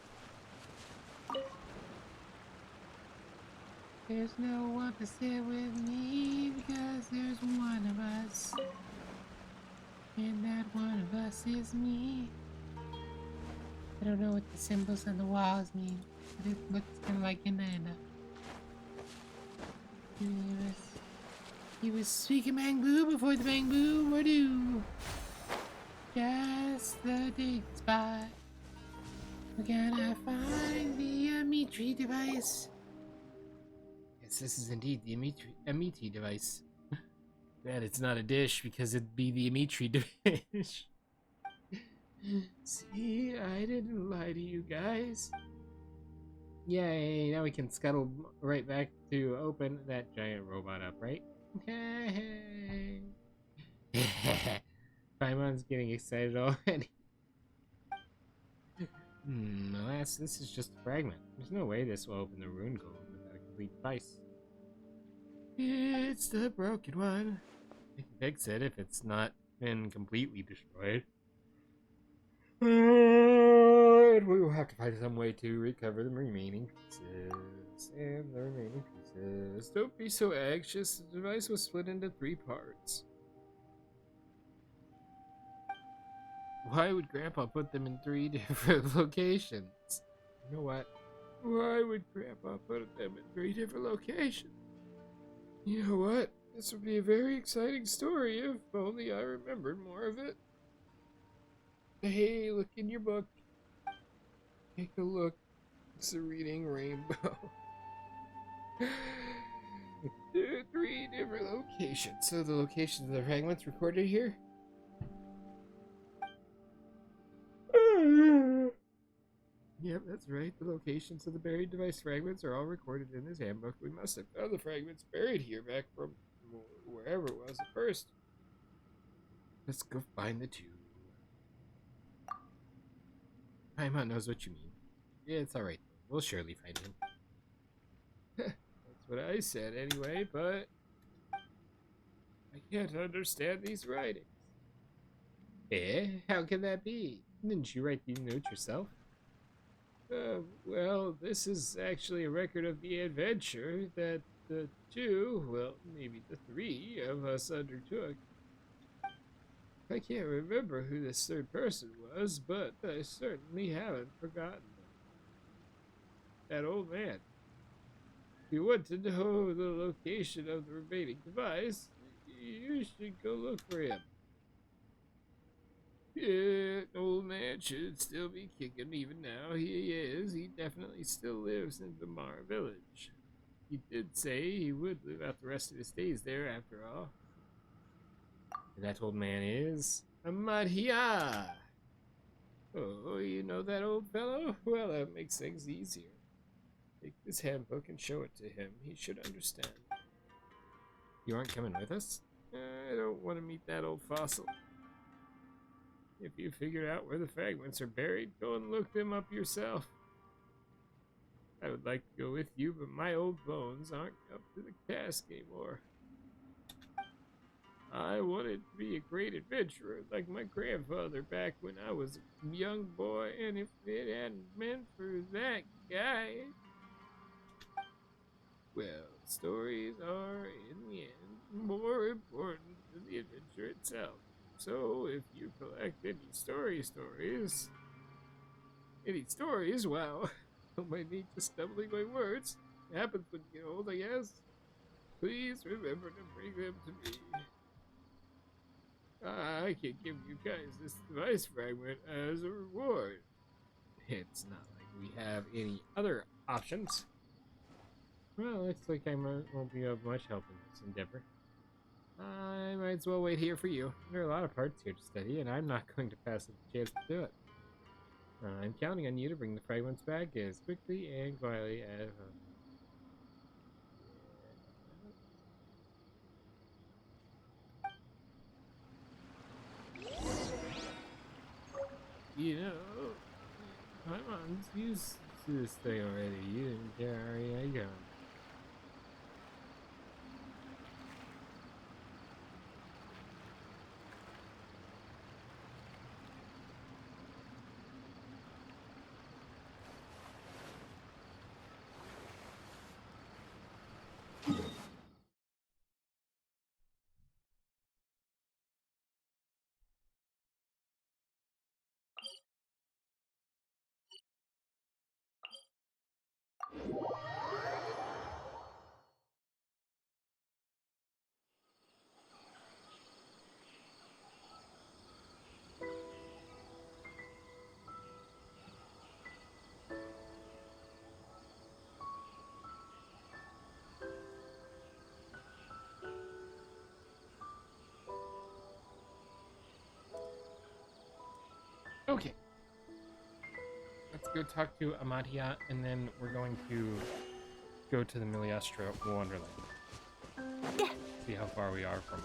There's no one to sit with me because there's one of us. And that one of us is me. I don't know what the symbols on the walls mean, but it looks kind of like an banana. He was speaking bang boo before the bang boo were due. Just the date spot. We're gonna find the Amity device. Yes, this is indeed the Amity device. That it's not a dish because it'd be the Amity dish. See, I didn't lie to you guys. Yay, now we can scuttle right back to open that giant robot up, right? Hey. Paimon's getting excited already. Alas, this is just a fragment. There's no way this will open the rune gold without a complete device. It's the broken one. I can fix it if it's not been completely destroyed. And we will have to find some way to recover the remaining pieces. And the remaining pieces. Don't be so anxious. The device was split into 3 parts. Why would Grandpa put them in 3 different locations? You know what? Why would Grandpa put them in 3 different locations? You know what? This would be a very exciting story if only I remembered more of it. Hey, look in your book. Take a look. It's a reading rainbow. 3 different locations. So the locations of the fragments recorded here? Yep, that's right. The locations of the buried device fragments are all recorded in his handbook. We must have found the fragments buried here back from wherever it was at first. Let's go find the 2. Paimon knows what you mean. Yeah, it's alright. We'll surely find him. That's what I said anyway, but I can't understand these writings. Eh? How can that be? Didn't you write these notes yourself? Well, this is actually a record of the adventure that the 2, well, maybe the 3 of us undertook. I can't remember who this 3rd person was, but I certainly haven't forgotten them. That old man. If you want to know the location of the remaining device, you should go look for him. Yeah, old man should still be kicking even now. He is. He definitely still lives in the Mar village. He did say he would live out the rest of his days there after all. And that old man is Amadhya. Oh, you know that old fellow? Well, that makes things easier. Take this handbook and show it to him. He should understand. You aren't coming with us? I don't want to meet that old fossil. If you figured out where the fragments are buried, go and look them up yourself. I would like to go with you, but my old bones aren't up to the task anymore. I wanted to be a great adventurer like my grandfather back when I was a young boy, and if it hadn't been for that guy... Well, stories are, in the end, more important than the adventure itself. So, if you collect any stories, wow, don't mind me just stumbling my words. It happens when you get old, I guess. Please remember to bring them to me. I can give you guys this device fragment as a reward. It's not like we have any other options. Well, looks like I won't be of much help in this endeavor. I might as well wait here for you. There are a lot of parts here to study, and I'm not going to pass up the chance to do it. I'm counting on you to bring the fragments back as quickly and quietly as you know, my mom's used to this thing already. You didn't carry a gun. Okay. Let's go talk to Amadia, and then we're going to go to the Miliastra Wonderland. See how far we are from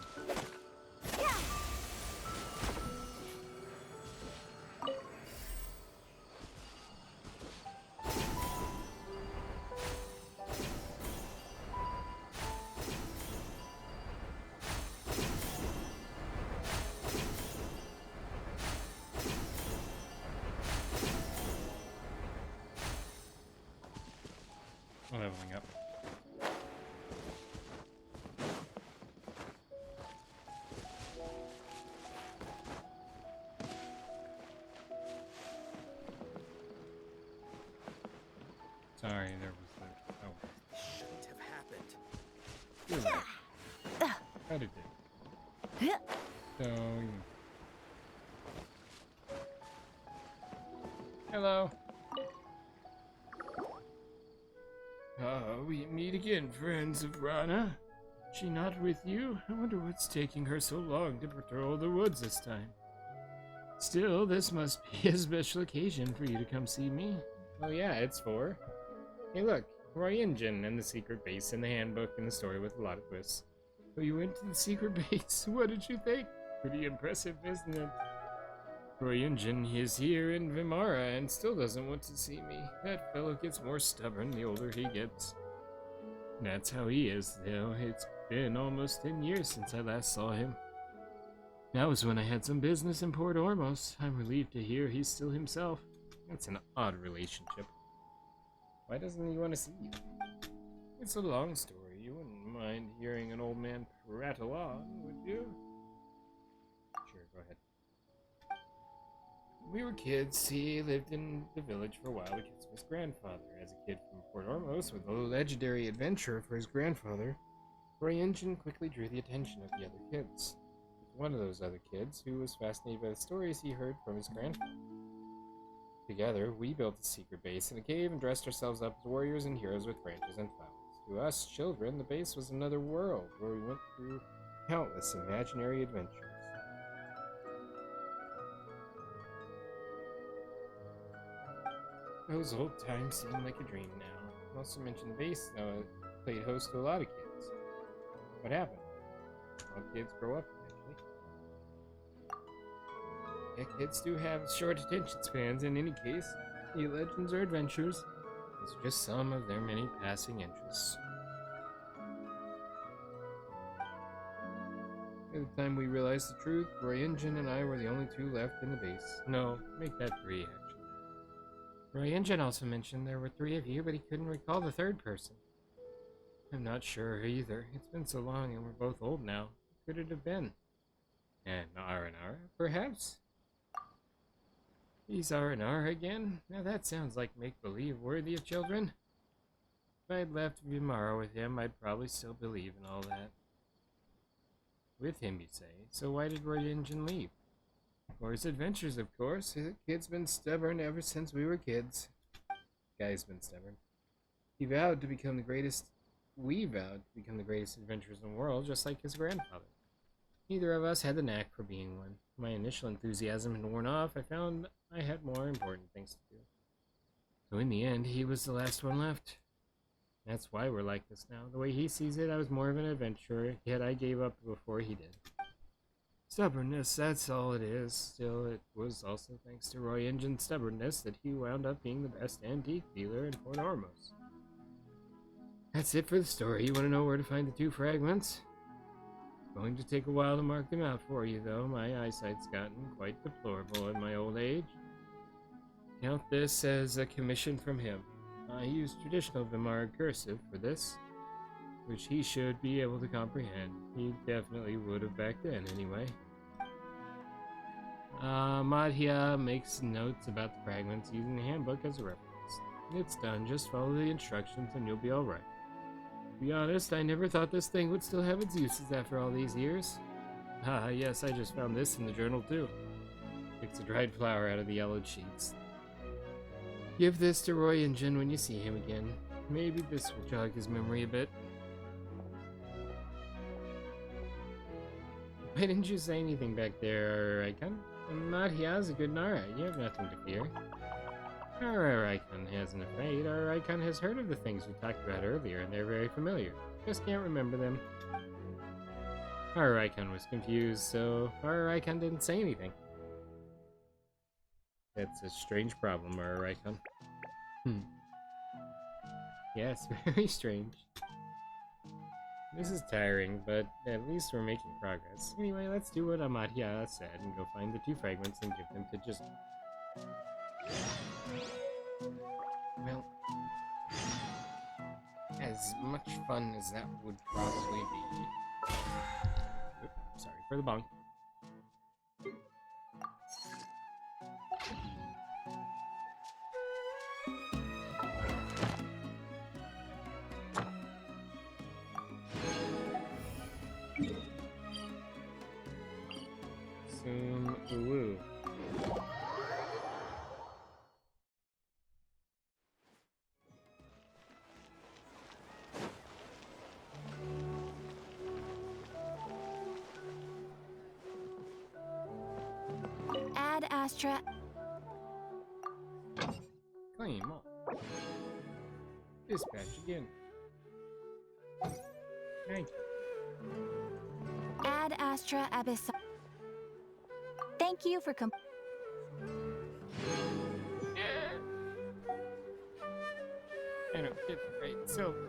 leveling up. Sorry, there was the... Oh. Shouldn't have happened. You're right. How did it? So... Hello. We meet again, friends of Rana. She not with you? I wonder what's taking her so long to patrol the woods this time. Still, this must be a special occasion for you to come see me. Oh yeah, it's for... Hey look, Royinjin and the secret base in the handbook and the story with a lot of twists. So you went to the secret base. What did you think? Pretty impressive, isn't it? Royinjin is here in Vimara and still doesn't want to see me. That fellow gets more stubborn the older he gets. That's how he is, though. It's been almost 10 years since I last saw him. That was when I had some business in Port Ormos. I'm relieved to hear he's still himself. That's an odd relationship. Why doesn't he want to see you? It's a long story. You wouldn't mind hearing an old man prattle on, would you? Sure, go ahead. We were kids. He lived in the village for a while because of his grandfather. As a kid from Port Ormos with a legendary adventure for his grandfather, Royinjin quickly drew the attention of the other kids. He was one of those other kids who was fascinated by the stories he heard from his grandfather. Together, we built a secret base in a cave and dressed ourselves up as warriors and heroes with branches and flowers. To us children, the base was another world where we went through countless imaginary adventures. Those old times seem like a dream now. Not to mention the base, though, it played host to a lot of kids. What happened? All kids grow up eventually. Yeah, kids do have short attention spans in any case. The legends or adventures is just some of their many passing interests. By the time we realized the truth, Royinjin and I were the only two left in the base. No, make that 3, actually. Royinjin also mentioned there were 3 of you, but he couldn't recall the third person. I'm not sure either. It's been so long and we're both old now. Who could it have been? And Aranara, perhaps? He's Aranara again? Now that sounds like make-believe worthy of children. If I'd left Vimara with him, I'd probably still believe in all that. With him, you say? So why did Roy Engine leave? For his adventures, of course. His kid's been stubborn ever since we were kids. Guy's been stubborn. He vowed to become the greatest. We vowed to become the greatest adventurers in the world, just like his grandfather. Neither of us had the knack for being one. My initial enthusiasm had worn off. I found I had more important things to do. So in the end, he was the last one left. That's why we're like this now. The way he sees it, I was more of an adventurer, yet I gave up before he did. Stubbornness, that's all it is. Still, it was also thanks to Roy Engine's stubbornness that he wound up being the best antique dealer in Port Ormos. That's it for the story. You want to know where to find the 2 fragments? Going to take a while to mark them out for you, though. My eyesight's gotten quite deplorable in my old age. Count this as a commission from him. I use traditional Vimar cursive for this, which he should be able to comprehend. He definitely would have back then, anyway. Madhya makes notes about the fragments using the handbook as a reference. It's done. Just follow the instructions and you'll be alright. To be honest, I never thought this thing would still have its uses after all these years. Ah, yes, I just found this in the journal too. Picks a dried flower out of the yellowed sheets. Give this to Roy Engine when you see him again. Maybe this will jog his memory a bit. Why didn't you say anything back there, Icon? Madhya's a good Nara. You have nothing to fear. Our Icon hasn't afraid. Our Icon has heard of the things we talked about earlier, and they're very familiar. Just can't remember them. Our Icon was confused, so our Icon didn't say anything. That's a strange problem, our Icon. Yes, very strange. This is tiring, but at least we're making progress. Anyway, let's do what Amadhya said and go find the 2 fragments and give them to just... Well, as much fun as that would probably be. Oops, sorry for the bonk. Woo. Add Astra. Claim all. Dispatch again. Thank you. Add Astra Abyss. Thank you for I don't get the right silver.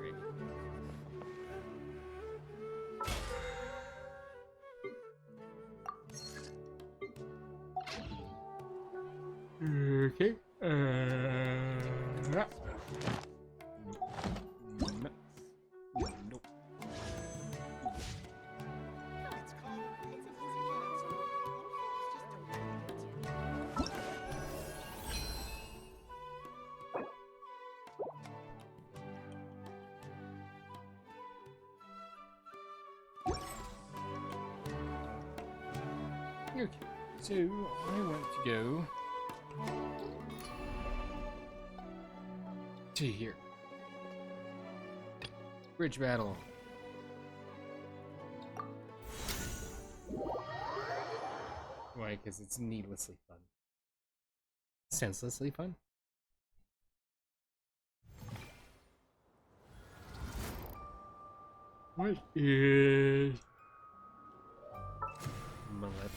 Okay. Nope. Okay, so I want to go to here. Bridge battle. Why? Because it's needlessly fun. Senselessly fun? What is malevolent?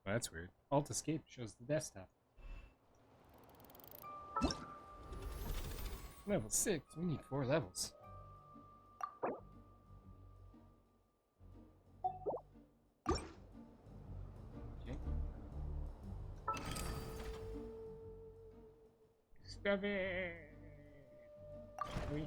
Well, that's weird. Alt Escape shows the desktop. Level 6? We need 4 levels. Okay. Stop it! Oui.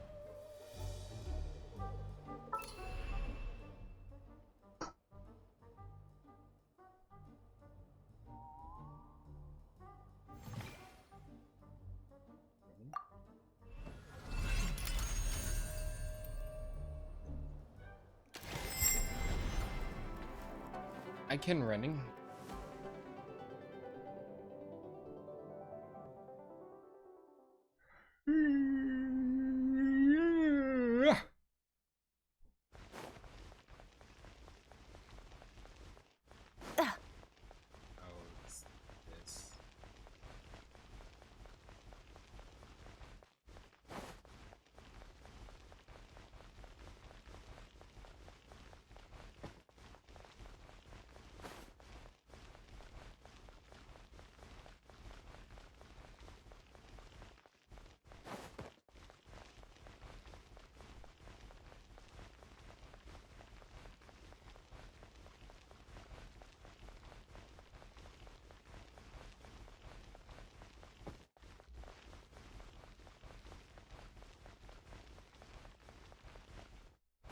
I can running. Oh, it's this.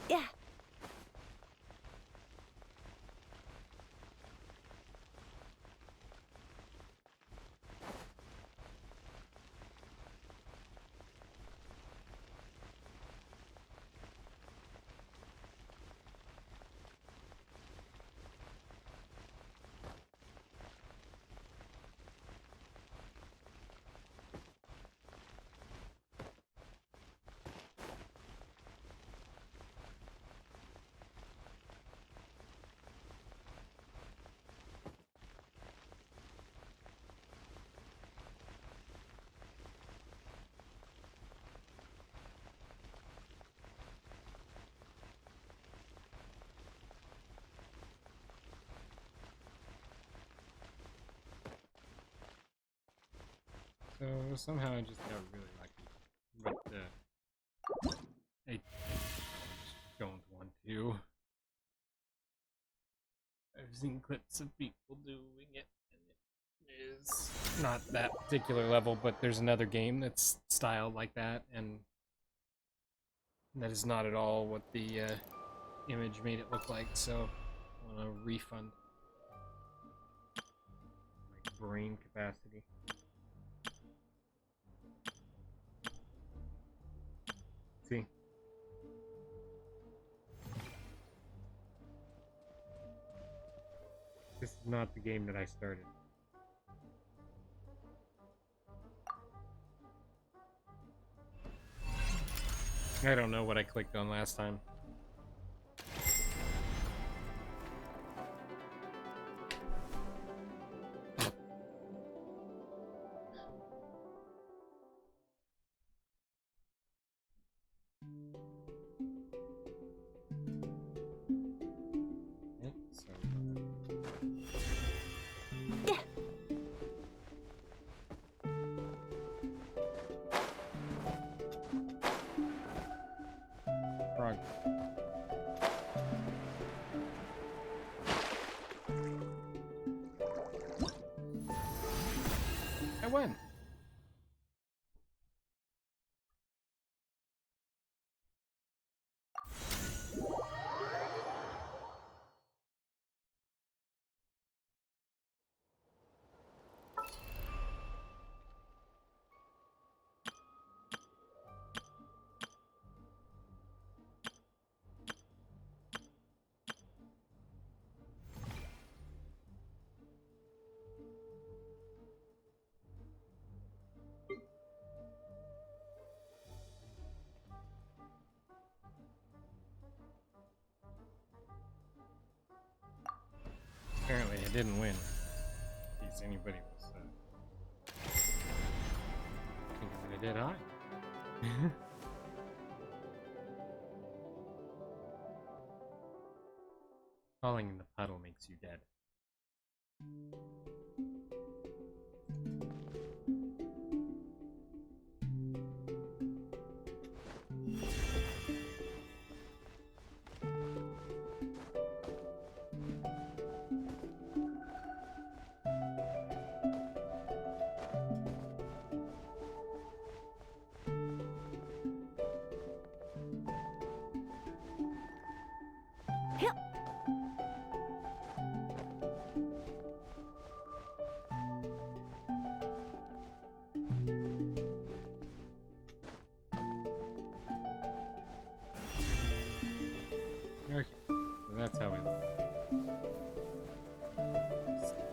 Yeah. So somehow I just got really lucky. But I just don't want to. I've seen clips of people doing it, and it is not that particular level, but there's another game that's styled like that, and that is not at all what the image made it look like, so I want a refund. My brain capacity. See? This is not the game that I started. I don't know what I clicked on last time. Yep, so frog. I win. Apparently I didn't win. In case anybody was thinking that I did high. Falling in the puddle makes you dead.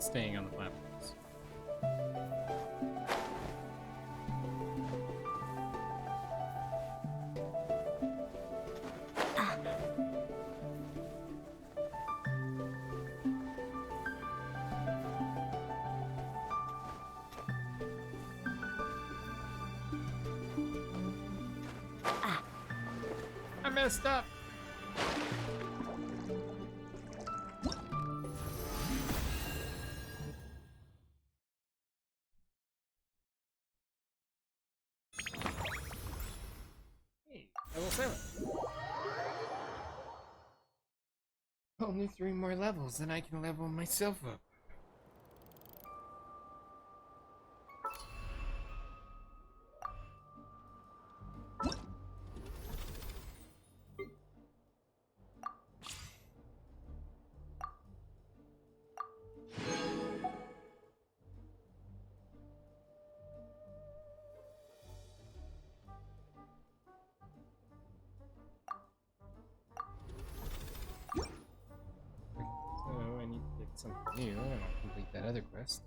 staying on the platforms. I messed up. Hey, level 7. Only 3 more levels, and I can level myself up. So I need to get something new, and I'll complete that other quest.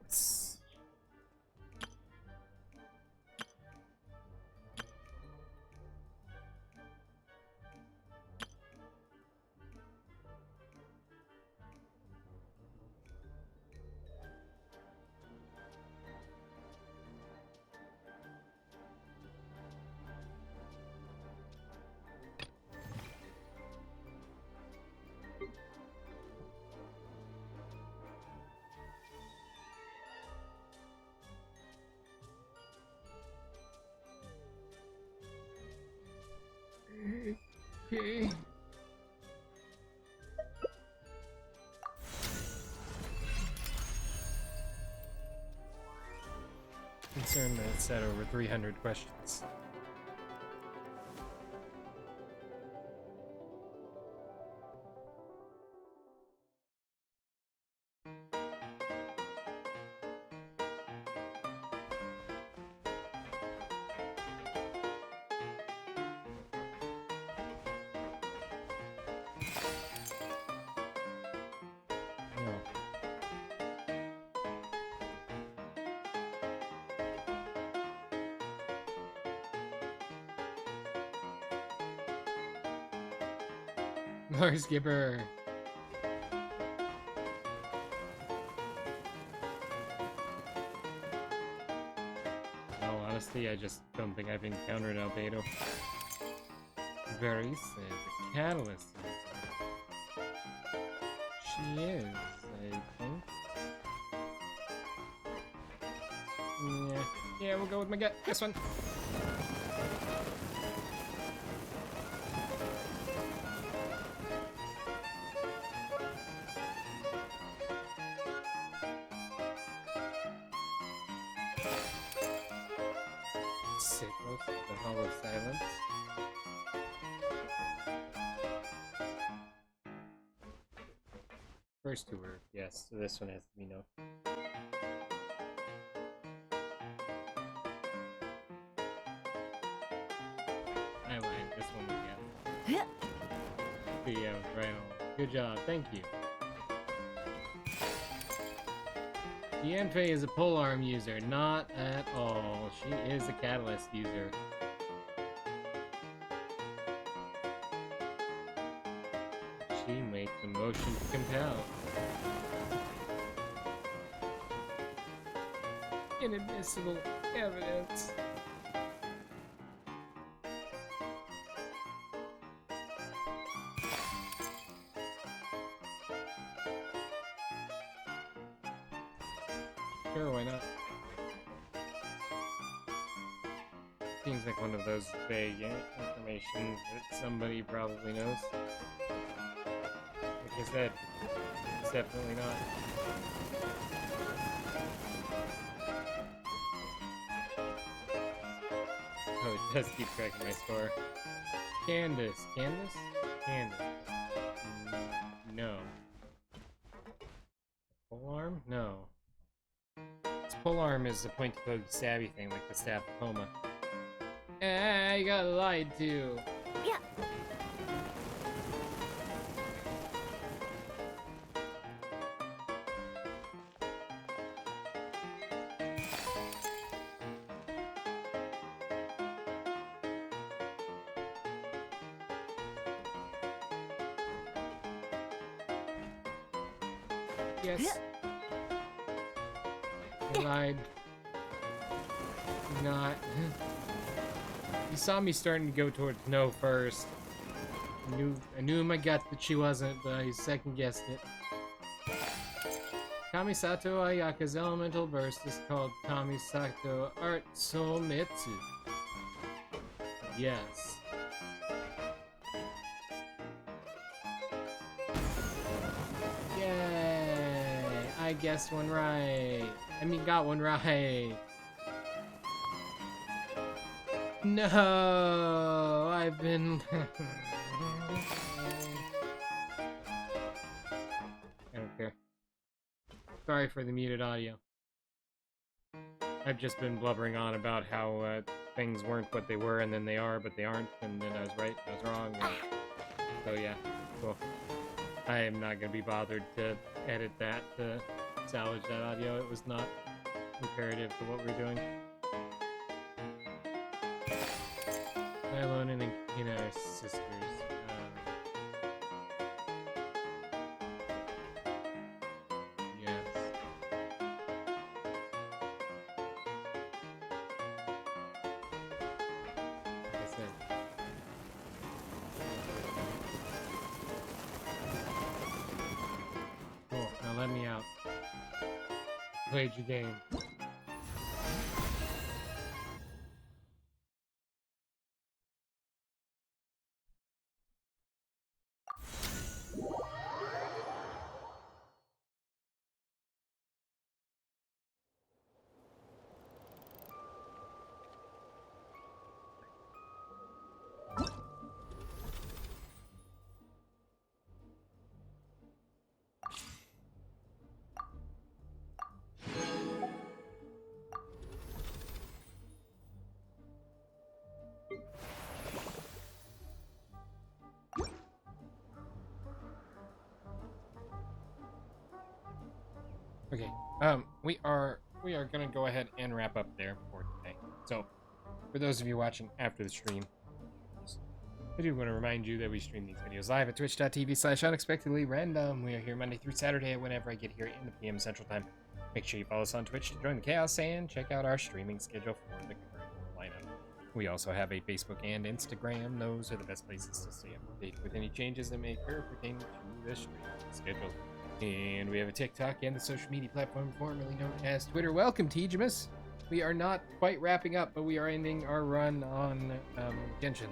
Yes. Okay. Concerned that it's at over 300 questions. No. Lord Skipper. No, honestly, I just don't think I've encountered Albedo. Very says a catalyst. She is, I think. Yeah, we'll go with my gut. This one. Sit close to the hollow silence. First two were yes, so this one has to be no. I lied, this one was yes. Yeah, right on. Good job, thank you. Yanfei is a polearm user, not at all. She is a catalyst user. She makes the motion to compel. Inadmissible evidence. Sure, why not? Seems like one of those vague information that somebody probably knows. Like I said, it's definitely not. Oh, it does keep track of my score. Candace. Candace? Candace. No. Polearm? No. This polearm is a point-to-poke stabby thing, like the stab of Homa. I got lied to. Yeah. Yes. I lied. Not. You saw me starting to go towards no first. I knew in my gut that she wasn't, but I second guessed it. Kamisato Ayaka's elemental burst is called Kamisato Art Somitsu. Yes. Yay! I guessed one right. I mean, got one right. No, I've been. I don't care. Sorry for the muted audio. I've just been blubbering on about how things weren't what they were, and then they are, but they aren't, and then I was right, I was wrong. And... So yeah, cool. I am not gonna be bothered to edit that to salvage that audio. It was not imperative to what we're doing. Alone and Kina are sisters. Yes. Like I said. Cool. Now let me out. Played your game. Okay, we are gonna go ahead and wrap up there for today. So, for those of you watching after the stream, I do want to remind you that we stream these videos live at twitch.tv/unexpectedlyrandom. We are here Monday through Saturday whenever I get here in the PM Central Time. Make sure you follow us on Twitch to join the chaos and check out our streaming schedule for the current lineup. We also have a Facebook and Instagram. Those are the best places to stay up to date with any changes that may occur pertaining to the streaming schedule. And we have a TikTok and the social media platform formerly known as Twitter. Welcome, Tejamus. We are not quite wrapping up, but we are ending our run on Genshin.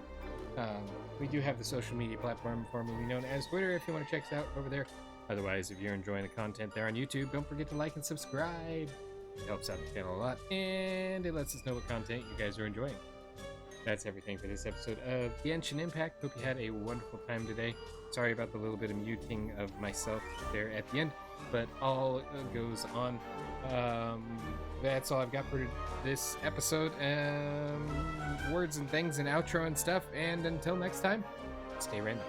We do have the social media platform formerly known as Twitter if you want to check us out over there. Otherwise, if you're enjoying the content there on YouTube, don't forget to like and subscribe. It helps out the channel a lot, and it lets us know what content you guys are enjoying. That's everything for this episode of Genshin Impact. Hope you had a wonderful time today. Sorry about the little bit of muting of myself there at the end, but all goes on. That's all I've got for this episode. Words and things and outro and stuff, and until next time, stay random.